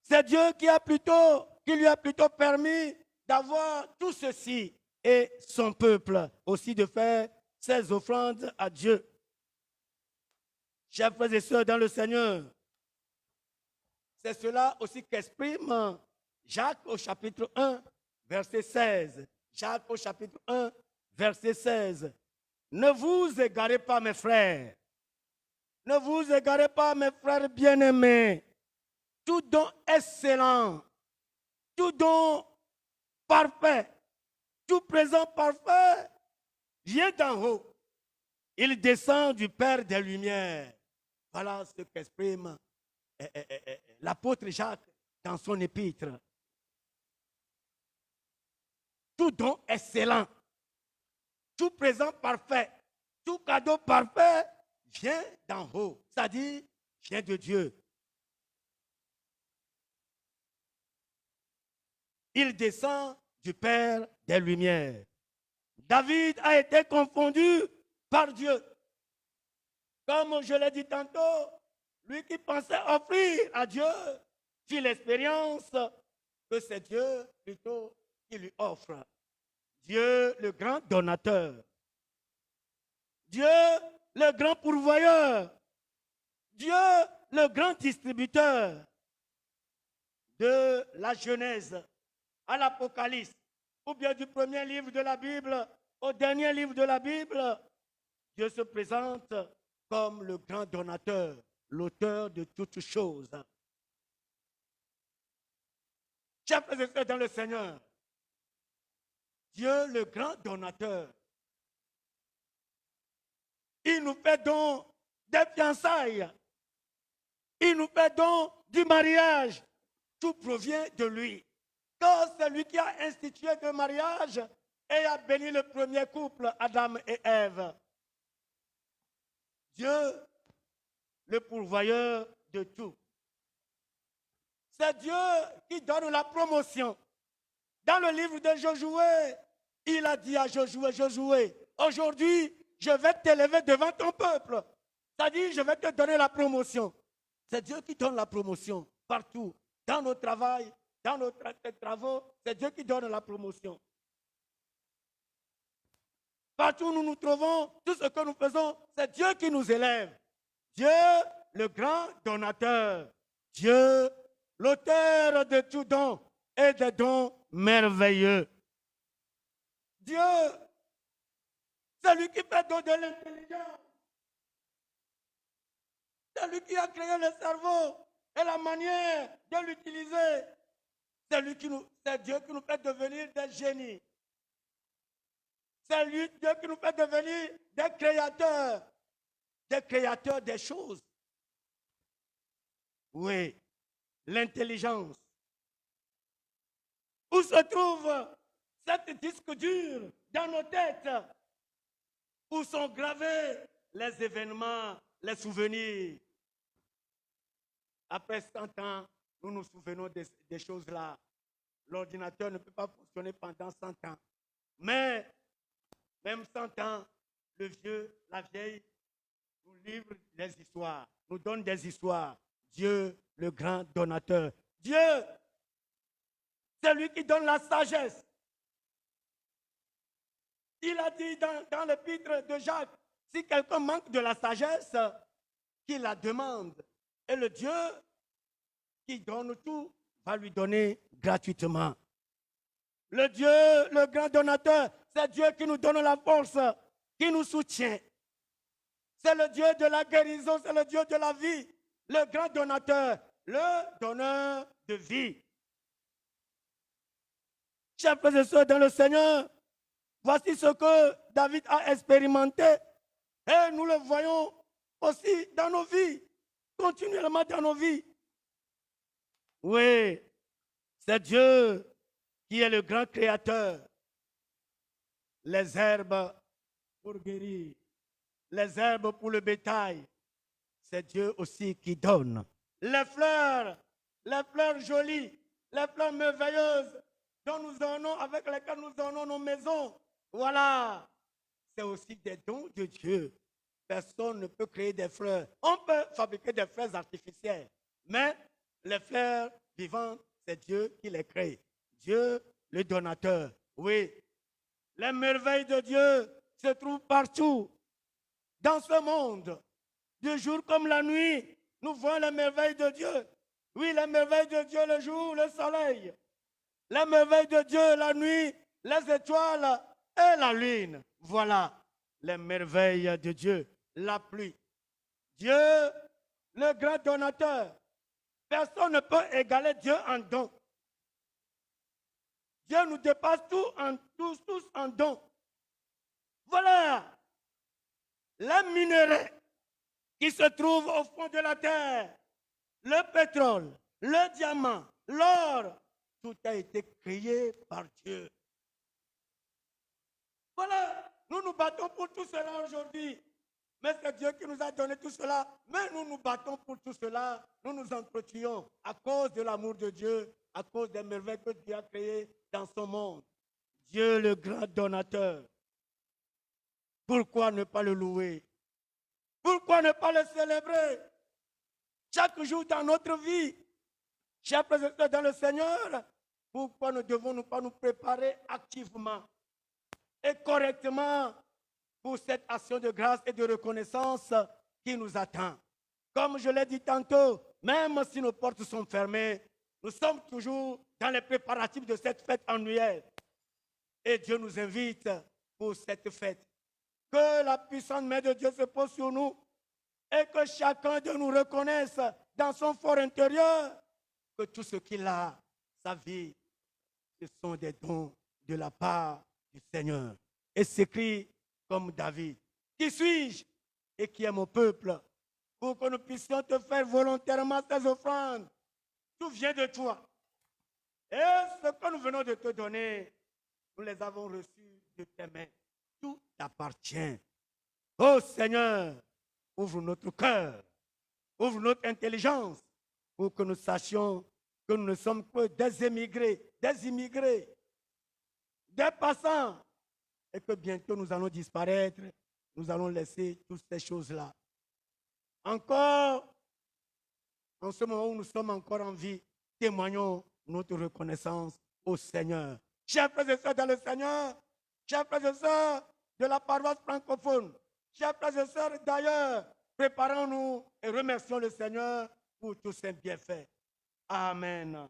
[SPEAKER 1] C'est Dieu qui lui a plutôt permis d'avoir tout ceci et son peuple aussi de faire ses offrandes à Dieu. Chers frères et sœurs dans le Seigneur, c'est cela aussi qu'exprime Jacques au chapitre 1, verset 16. Jacques au chapitre 1, verset 16. Ne vous égarez pas, mes frères. Ne vous égarez pas, mes frères bien-aimés. Tout don excellent, tout don parfait, tout présent parfait vient d'en haut. Il descend du Père des Lumières. Voilà ce qu'exprime l'apôtre Jacques dans son épître. Tout don excellent, tout présent parfait, tout cadeau parfait vient d'en haut, c'est-à-dire vient de Dieu. Il descend du Père des Lumières. David a été confondu par Dieu. Comme je l'ai dit tantôt, lui qui pensait offrir à Dieu fit l'expérience que c'est Dieu plutôt qui lui offre. Dieu, le grand donateur. Dieu, le grand pourvoyeur. Dieu, le grand distributeur. De la Genèse à l'Apocalypse, ou bien du premier livre de la Bible au dernier livre de la Bible, Dieu se présente comme le grand donateur, l'auteur de toutes choses. Chers frères et sœurs dans le Seigneur, Dieu, le grand donateur, il nous fait don des fiançailles, il nous fait don du mariage, tout provient de lui. Car c'est lui qui a institué le mariage et a béni le premier couple, Adam et Ève. Dieu, le pourvoyeur de tout. C'est Dieu qui donne la promotion. Dans le livre de Josué, il a dit à Josué, Josué, aujourd'hui, je vais t'élever devant ton peuple. C'est-à-dire, je vais te donner la promotion. C'est Dieu qui donne la promotion partout, dans nos travails, dans nos travaux, c'est Dieu qui donne la promotion. Partout où nous nous trouvons, tout ce que nous faisons, c'est Dieu qui nous élève. Dieu, le grand donateur. Dieu, l'auteur de tout don et des dons merveilleux. Dieu, c'est lui qui fait don de l'intelligence. C'est lui qui a créé le cerveau et la manière de l'utiliser. C'est Dieu qui nous fait devenir des génies. C'est Dieu qui nous fait devenir des créateurs des choses. Oui, l'intelligence. Où se trouve cette disque dur dans nos têtes? Où sont gravés les événements, les souvenirs? Après 100 ans, nous nous souvenons des choses là. L'ordinateur ne peut pas fonctionner pendant 100 ans. Mais, même 100 ans, le vieux, la vieille, nous livre des histoires, nous donne des histoires. Dieu, le grand donateur. Dieu, c'est lui qui donne la sagesse. Il a dit dans l'épître de Jacques, si quelqu'un manque de la sagesse, qu'il la demande. Et le Dieu qui donne tout va lui donner gratuitement. Le Dieu, le grand donateur, c'est Dieu qui nous donne la force, qui nous soutient. C'est le Dieu de la guérison, c'est le Dieu de la vie, le grand donateur, le donneur de vie. Chers frères et sœurs dans le Seigneur, voici ce que David a expérimenté et nous le voyons aussi dans nos vies, continuellement dans nos vies. Oui, c'est Dieu qui est le grand créateur. les herbes pour guérir, les herbes pour le bétail. C'est Dieu aussi qui donne. Les fleurs jolies, les fleurs merveilleuses dont nous ornons, avec lesquelles nous ornons nos maisons. Voilà, c'est aussi des dons de Dieu. Personne ne peut créer des fleurs. On peut fabriquer des fleurs artificielles, mais les fleurs vivantes, c'est Dieu qui les crée. Dieu, le donateur. Oui, les merveilles de Dieu se trouvent partout dans ce monde. Du jour comme la nuit, nous voyons les merveilles de Dieu. Oui, les merveilles de Dieu, le jour, le soleil. Les merveilles de Dieu, la nuit, les étoiles et la lune. Voilà les merveilles de Dieu. La pluie. Dieu, le grand donateur. Personne ne peut égaler Dieu en don. Dieu nous dépasse tous en don. Voilà les minéraux qui se trouvent au fond de la terre. Le pétrole, le diamant, l'or, tout a été créé par Dieu. Voilà, nous nous battons pour tout cela aujourd'hui. Mais c'est Dieu qui nous a donné tout cela. Mais nous nous battons pour tout cela. Nous nous entretuons à cause de l'amour de Dieu, à cause des merveilles que Dieu a créées dans son monde. Dieu le grand donateur. Pourquoi ne pas le louer? Pourquoi ne pas le célébrer? Chaque jour dans notre vie, chers frères et sœurs dans le Seigneur, pourquoi ne devons-nous pas nous préparer activement et correctement pour cette action de grâce et de reconnaissance qui nous attend? Comme je l'ai dit tantôt, même si nos portes sont fermées, nous sommes toujours dans les préparatifs de cette fête annuelle. Et Dieu nous invite pour cette fête. Que la puissante main de Dieu se pose sur nous et que chacun de nous reconnaisse dans son fort intérieur que tout ce qu'il a, sa vie, ce sont des dons de la part du Seigneur. Et s'écrit comme David: qui suis-je et qui est mon peuple pour que nous puissions te faire volontairement ces offrandes? Tout vient de toi. Et ce que nous venons de te donner, nous les avons reçus de tes mains. Tout t'appartient. Ô Seigneur, ouvre notre cœur, ouvre notre intelligence pour que nous sachions que nous ne sommes que des immigrés, des passants, et que bientôt nous allons disparaître, nous allons laisser toutes ces choses-là. Encore, en ce moment où nous sommes encore en vie, témoignons notre reconnaissance au Seigneur. Chers frères et sœurs dans le Seigneur, chers frères et sœurs de la paroisse francophone, chers frères et sœurs d'ailleurs, préparons-nous et remercions le Seigneur pour tous ses bienfaits. Amen.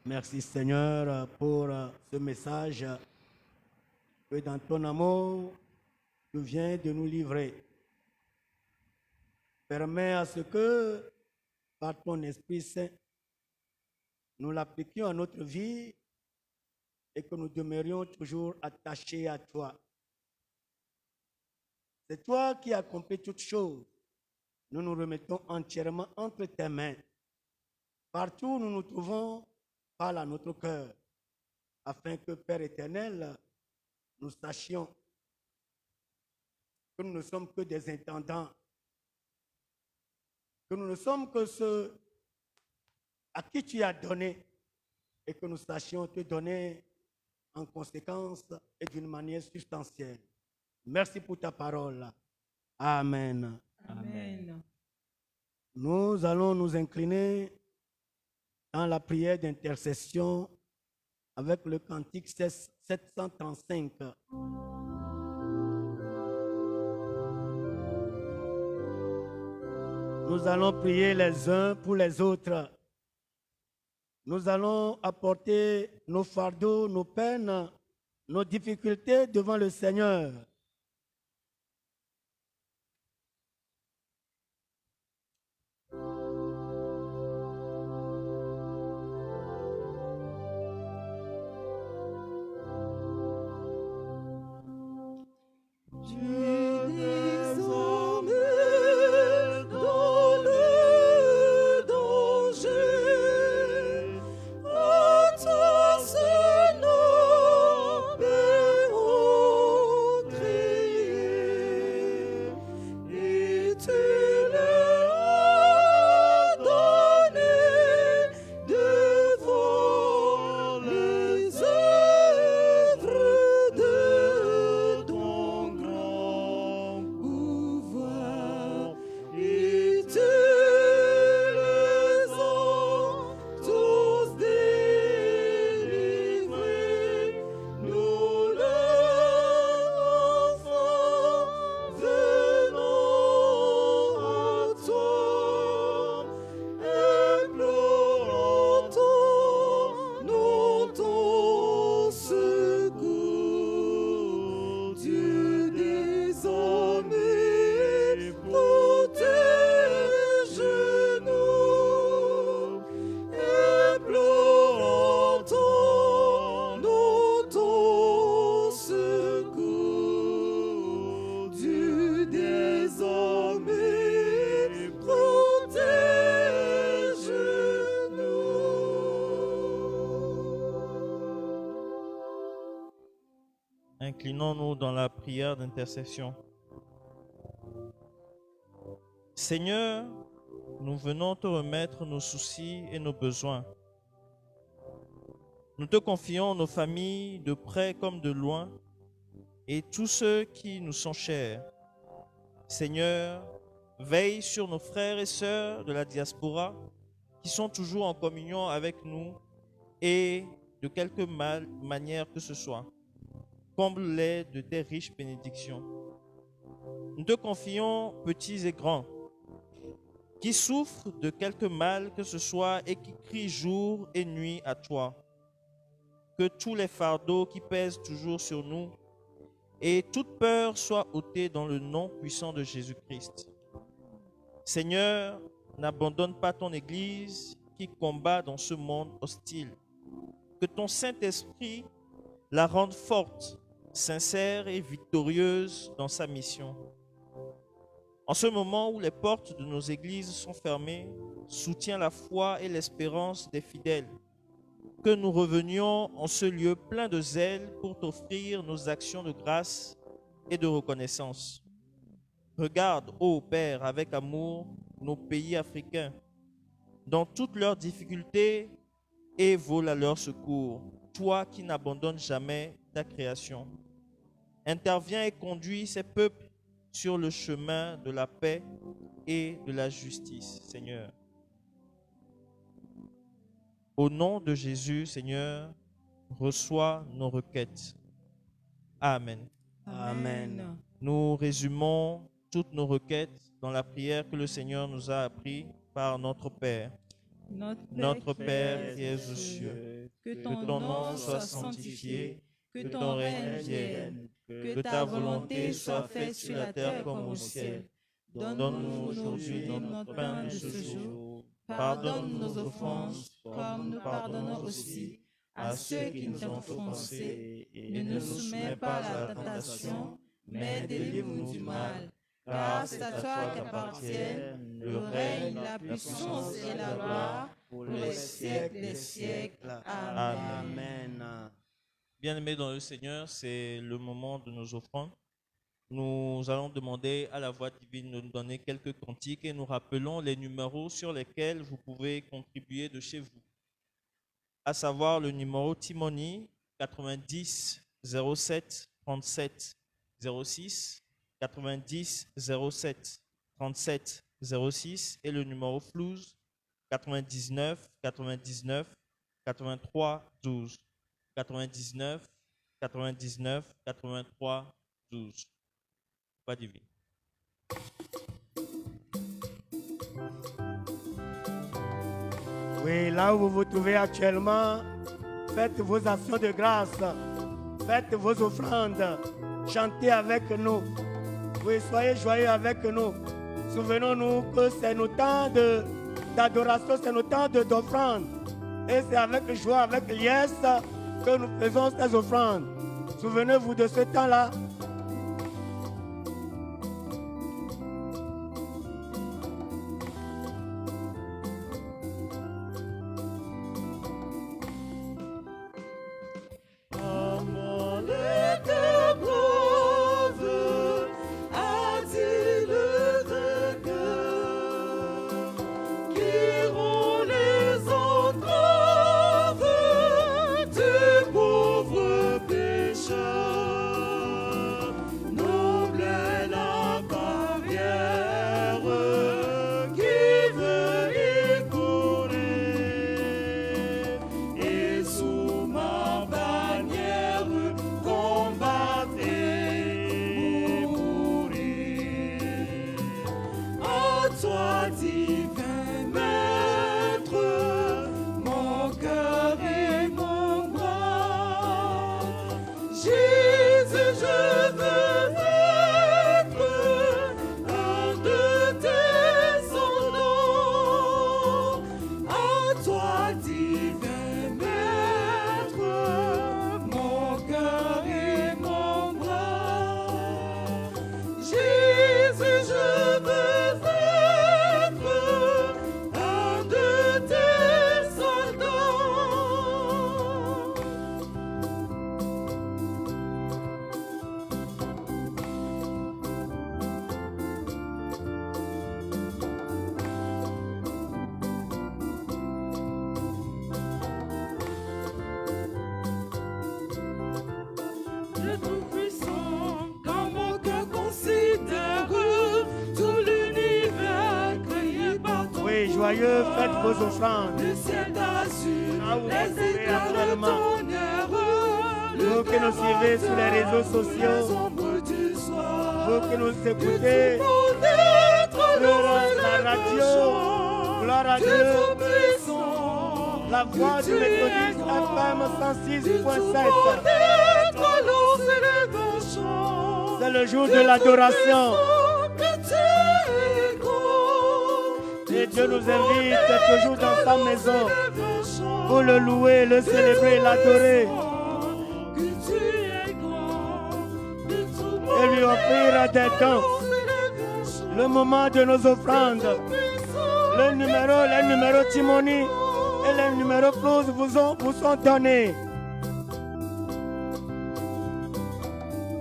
[SPEAKER 1] Merci Seigneur pour ce message que dans ton amour, tu viens de nous livrer. Permets à ce que, par ton Esprit Saint, nous l'appliquions à notre vie et que nous demeurions toujours attachés à toi. C'est toi qui accomplis toutes choses. Nous nous remettons entièrement entre tes mains. Partout où nous nous trouvons, parle à notre cœur, afin que, Père éternel, nous sachions que nous ne sommes que des intendants, que nous ne sommes que ceux à qui tu as donné, et que nous sachions te donner en conséquence et d'une manière substantielle. Merci pour ta parole. Amen.
[SPEAKER 3] Amen.
[SPEAKER 1] Nous allons nous incliner dans la prière d'intercession avec le cantique 735. Nous allons prier les uns pour les autres. Nous allons apporter nos fardeaux, nos peines, nos difficultés devant le Seigneur.
[SPEAKER 3] Tu désormais dans le danger, à toi seul nom est crié, et tu leur as donné devant les œuvres de ton grand pouvoir, et tu les as tous délivrés, nous leurs enfants venons à toi, implorant ton nom, ton secours. Dieu désormais protège-nous, implorant ton nom, ton secours. Dieu désormais protège-nous.
[SPEAKER 4] Inclinons-nous dans la prière d'intercession. Seigneur, nous venons te remettre nos soucis et nos besoins. Nous te confions nos familles de près comme de loin et tous ceux qui nous sont chers. Seigneur, veille sur nos frères et sœurs de la diaspora qui sont toujours en communion avec nous et de quelque manière que ce soit. Comble-les de tes riches bénédictions. Nous te confions petits et grands qui souffrent de quelque mal que ce soit et qui crient jour et nuit à toi. Que tous les fardeaux qui pèsent toujours sur nous et toute peur soient ôtés dans le nom puissant de Jésus-Christ. Seigneur, n'abandonne pas ton Église qui combat dans ce monde hostile. Que ton Saint-Esprit la rende forte, sincère et victorieuse dans sa mission. En ce moment où les portes de nos églises sont fermées, soutiens la foi et l'espérance des fidèles. Que nous revenions en ce lieu plein de zèle pour t'offrir nos actions de grâce et de reconnaissance. Regarde, ô Père, avec amour, nos pays africains, dans toutes leurs difficultés, et vole à leur secours, toi qui n'abandonnes jamais ta création. Interviens et conduis ces peuples sur le chemin de la paix et de la justice, Seigneur. Au nom de Jésus, Seigneur, reçois nos requêtes. Amen.
[SPEAKER 1] Amen.
[SPEAKER 4] Nous résumons toutes nos requêtes dans la prière que le Seigneur nous a appris par notre Père. Notre Père qui es aux cieux,
[SPEAKER 3] que
[SPEAKER 4] que ton nom soit sanctifié, que ton règne vienne, que ta volonté soit faite sur la terre comme au ciel. Donne-nous aujourd'hui notre pain de ce jour. Pardonne nos offenses, comme nous pardonnons aussi à ceux qui nous ont offensés. Et ne nous soumets pas à la tentation, mais délivre-nous du mal. Car c'est à toi qu'appartiennent le règne, la puissance et la gloire pour les siècles des siècles. Amen.
[SPEAKER 1] Amen.
[SPEAKER 4] Bien-aimés dans le Seigneur, c'est le moment de nos offrandes. Nous allons demander à la voix divine de nous donner quelques cantiques et nous rappelons les numéros sur lesquels vous pouvez contribuer de chez vous. À savoir le numéro Timoni 90 07 37 06, 90 07 37 06 et le numéro flouze 99 99 83 12. 99 99 83 12. Pas divin.
[SPEAKER 1] Oui, là où vous vous trouvez actuellement, faites vos actions de grâce, faites vos offrandes, chantez avec nous. Oui, soyez joyeux avec nous. Souvenons-nous que c'est nos temps d'adoration, c'est nos temps d'offrande. Et c'est avec joie, avec liesse que nous faisons ces offrandes. Souvenez-vous de ce temps-là. Joyeux, faites vos offrandes. Là où vous trouvez actuellement. Vous qui nous suivez sur les réseaux sociaux, vous qui nous écoutez sur la radio, gloire à Dieu, la voix du méthodiste FM 106.7. C'est le jour de l'adoration. Et Dieu nous invite toujours dans sa maison pour le louer, le célébrer, l'adorer. Et lui offrir des dons. Le moment de nos offrandes. Les numéros Timoni et les numéros Close vous sont donnés.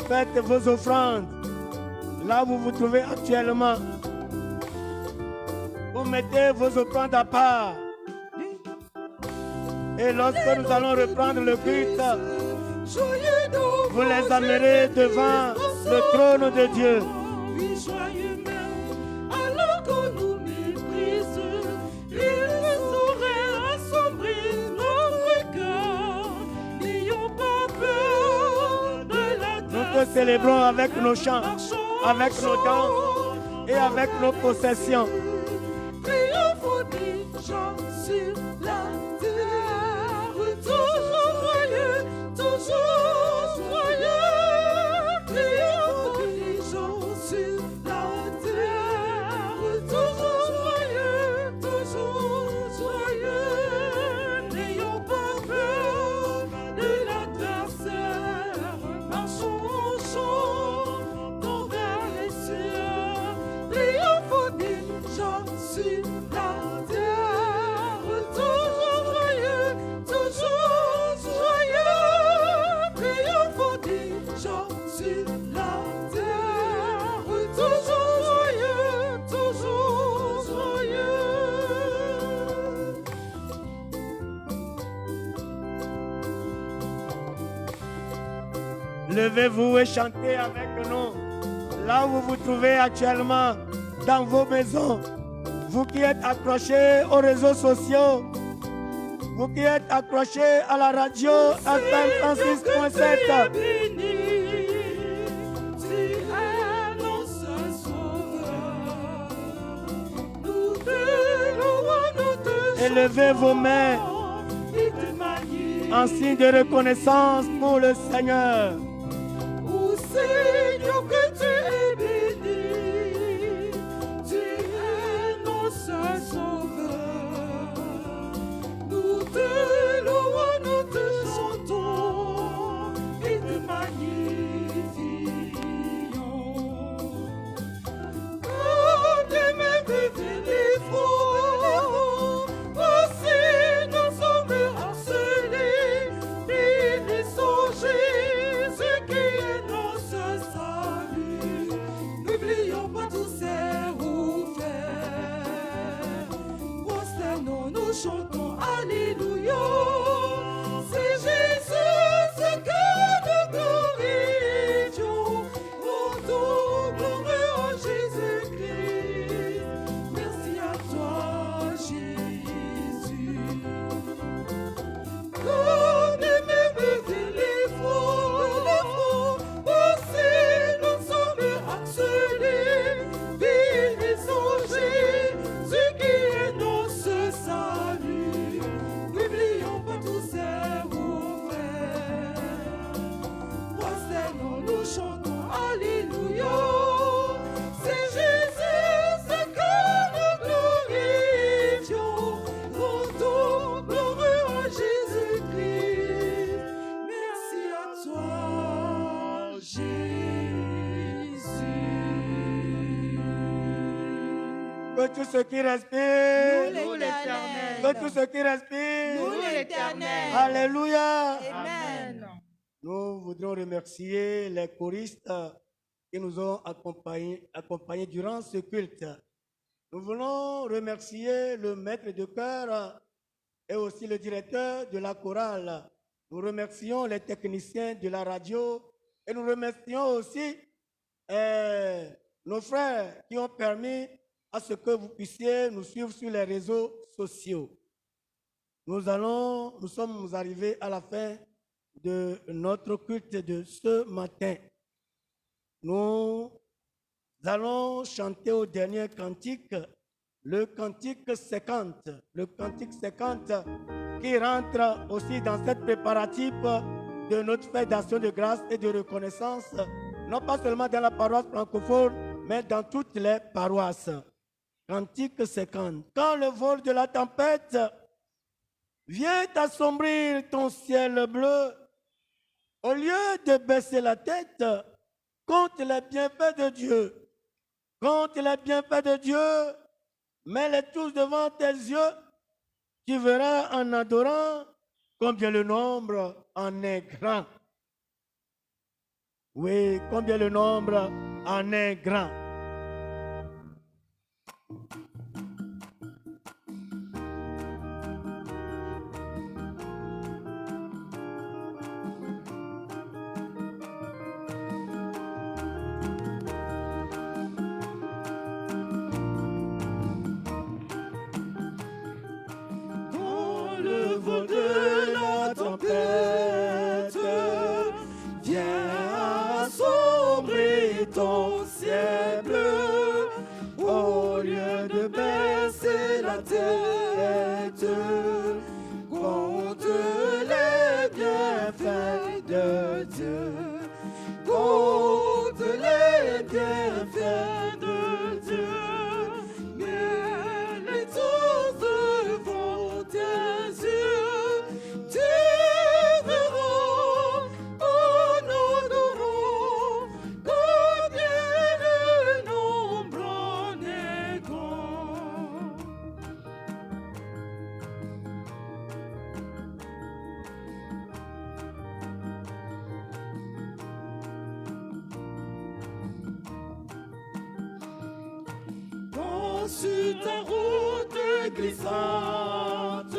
[SPEAKER 1] Faites vos offrandes. Là où vous vous trouvez actuellement. Vous mettez vos offrandes à part. Et lorsque nous allons reprendre le culte, vous les amènerez devant le trône de Dieu.
[SPEAKER 3] Alors qu'on nous méprise, il ne saurait assombrir notre cœur. N'ayons pas peur de la terre.
[SPEAKER 1] Nous te célébrons avec nos chants, avec nos danses et avec nos possessions.
[SPEAKER 3] Triomphe des gens sur la terre, toujours joyeux, toujours joyeux. Triomphe des gens sur la terre, toujours joyeux. N'ayons pas peur de l'adversaire, marchons en chant vers les cieux. Triomphe des gens
[SPEAKER 1] Levez-vous et chantez avec nous. Là où vous vous trouvez actuellement, dans vos maisons, vous qui êtes accrochés aux réseaux sociaux, vous qui êtes accrochés à la radio FM 106.7. Élevez vos mains en signe de reconnaissance pour le Seigneur.
[SPEAKER 3] Ô Seigneur, que tu es béni, tu es notre sauveur. Nous te louons, nous te chantons et te magnifions. Comme les mains de les fous, aussi nous sommes harcelés, bénissons Jésus qui est notre salut. N'oublions pas tous ses offerts. Prosternons-nous, chantons Alléluia. C'est Jésus, ce que nous glorifions. Rendons gloire à Jésus-Christ. Merci à toi, Jésus. Comme les mêmes les faux, aussi nous sommes harcelés. Bénissons Jésus qui est notre salut. N'oublions pas tous ses frères. Prosternons-nous, chantons Alléluia. C'est Jésus, ce que nous glorifions. Rendons gloire à Jésus-Christ. Merci à toi, Jésus.
[SPEAKER 1] Que tous ceux qui respirent,
[SPEAKER 2] Nous l'Éternel.
[SPEAKER 1] que tous ceux qui respirent,
[SPEAKER 2] Nous l'Éternel.
[SPEAKER 1] Alléluia.
[SPEAKER 2] Amen.
[SPEAKER 1] Nous voudrons remercier les choristes qui nous ont accompagnés durant ce culte. Nous voulons remercier le maître de chœur et aussi le directeur de la chorale. Nous remercions les techniciens de la radio et nous remercions aussi nos frères qui ont permis à ce que vous puissiez nous suivre sur les réseaux sociaux. Nous sommes arrivés à la fin de notre culte de ce matin. Nous allons chanter au dernier cantique, le cantique 50. Le cantique 50 qui rentre aussi dans cette préparatif de notre fête d'action de grâce et de reconnaissance, non pas seulement dans la paroisse francophone, mais dans toutes les paroisses. Cantique 50. Quand le vol de la tempête vient assombrir ton ciel bleu, au lieu de baisser la tête, compte les bienfaits de Dieu. Compte les bienfaits de Dieu, mets-les tous devant tes yeux. Tu verras en adorant combien le nombre en est grand. Oui, combien le nombre en est grand.
[SPEAKER 3] Quand le vol de la tempête vient assombrir ton ciel bleu, au lieu de baisser la tête, compte les bienfaits de Dieu. Compte les bienfaits de Dieu. Mets-les tous devant tes yeux. Tu verras en adorant combien le nombre en est grand. Quand sur ta route glissante,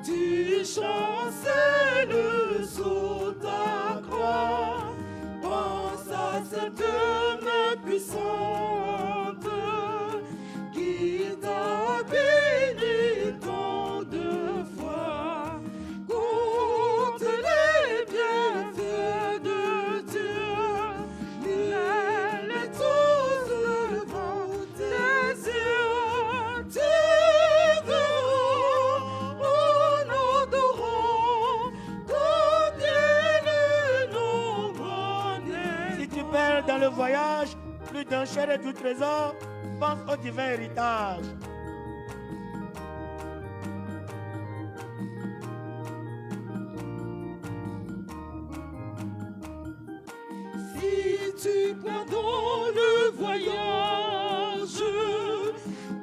[SPEAKER 3] tu chancelles sous ta croix, main puissante qui t'a béni tant de fois. Compte les bienfaits de Dieu, les tous devant tes yeux. Tu verras en adorant combien le nombre en est.
[SPEAKER 1] Si tu perds dans le voyage plus d'un cher et du trésor, pense au divin héritage.
[SPEAKER 3] Si tu perds dans le voyage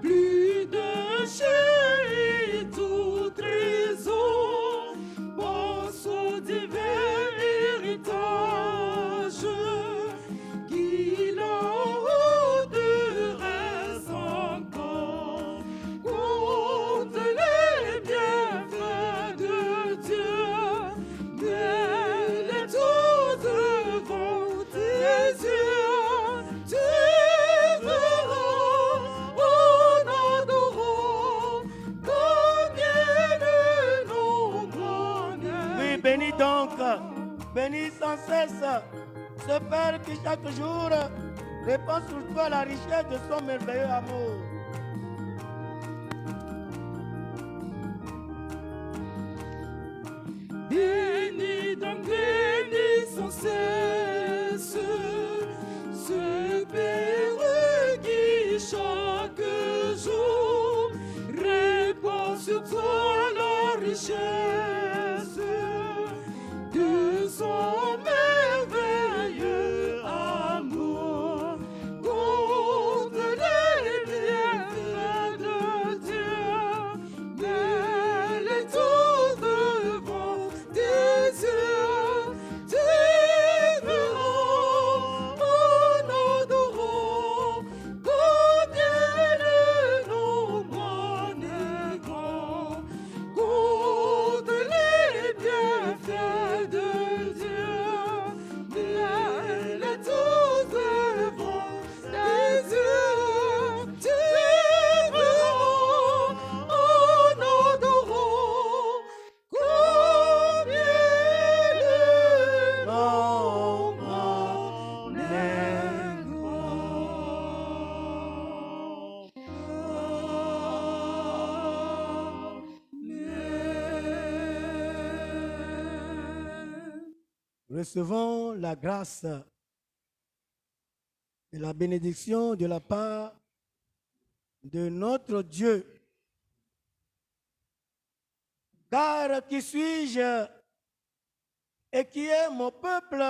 [SPEAKER 3] plus de chez tout trésor, pense au divin héritage qu'il a de reste encore. Compte les bienfaits de Dieu, mets-les tous devant tes yeux. Tu verras en adorant combien le nombre en est.
[SPEAKER 1] Oui, bénis donc, bénis sans cesse ce Père qui chaque jour répand sur toi la richesse de son merveilleux amour.
[SPEAKER 3] Bénis donc, bénis sans cesse ce Père qui chaque jour répand sur toi la richesse de son merveilleux amour. Compte les bienfaits de Dieu, mets-les tous devant tes yeux. Tu verras en adorant combien le nombre en est grand. Compte les bienfaits de Dieu, mets-les tous devant tes yeux. Tu verras en adorant combien le nombre en est grand.
[SPEAKER 1] Recevons la grâce et la bénédiction de la part de notre Dieu. Car qui suis-je et qui est mon peuple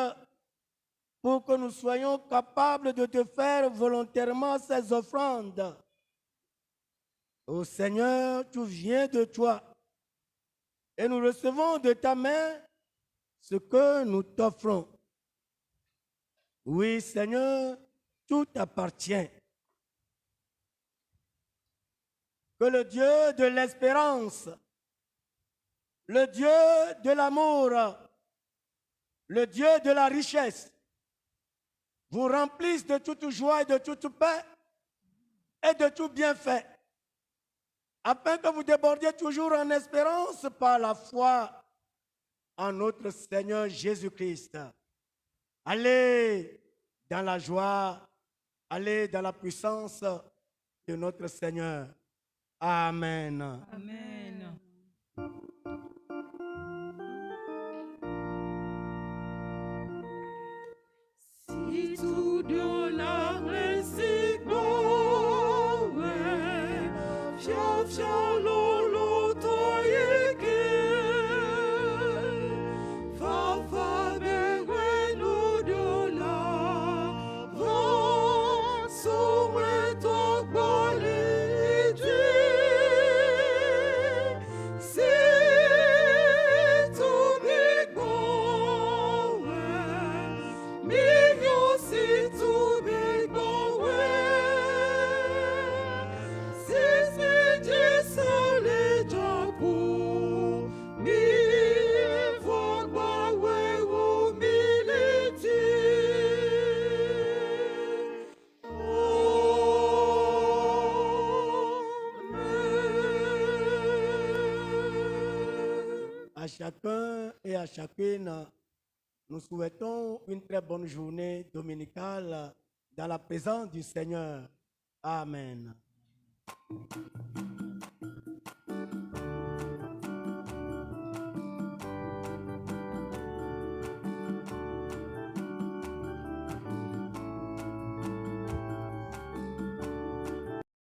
[SPEAKER 1] pour que nous soyons capables de te faire volontairement ces offrandes? Ô Seigneur, tout vient de toi et nous recevons de ta main ce que nous t'offrons. Oui, Seigneur, tout t'appartient. Que le Dieu de l'espérance, le Dieu de l'amour, le Dieu de la richesse, vous remplisse de toute joie et de toute paix et de tout bienfait, afin que vous débordiez toujours en espérance par la foi en notre Seigneur Jésus-Christ. Allez dans la joie, allez dans la puissance de notre Seigneur. Amen.
[SPEAKER 2] Amen.
[SPEAKER 3] Si tout de la réciproque, fiaf, fiaf, lolo, toyeke, fa, fa, bewe, no, de la, van, sombre, tok, bale,
[SPEAKER 1] chacun et à chacune, nous souhaitons une très bonne journée dominicale dans la présence du Seigneur. Amen.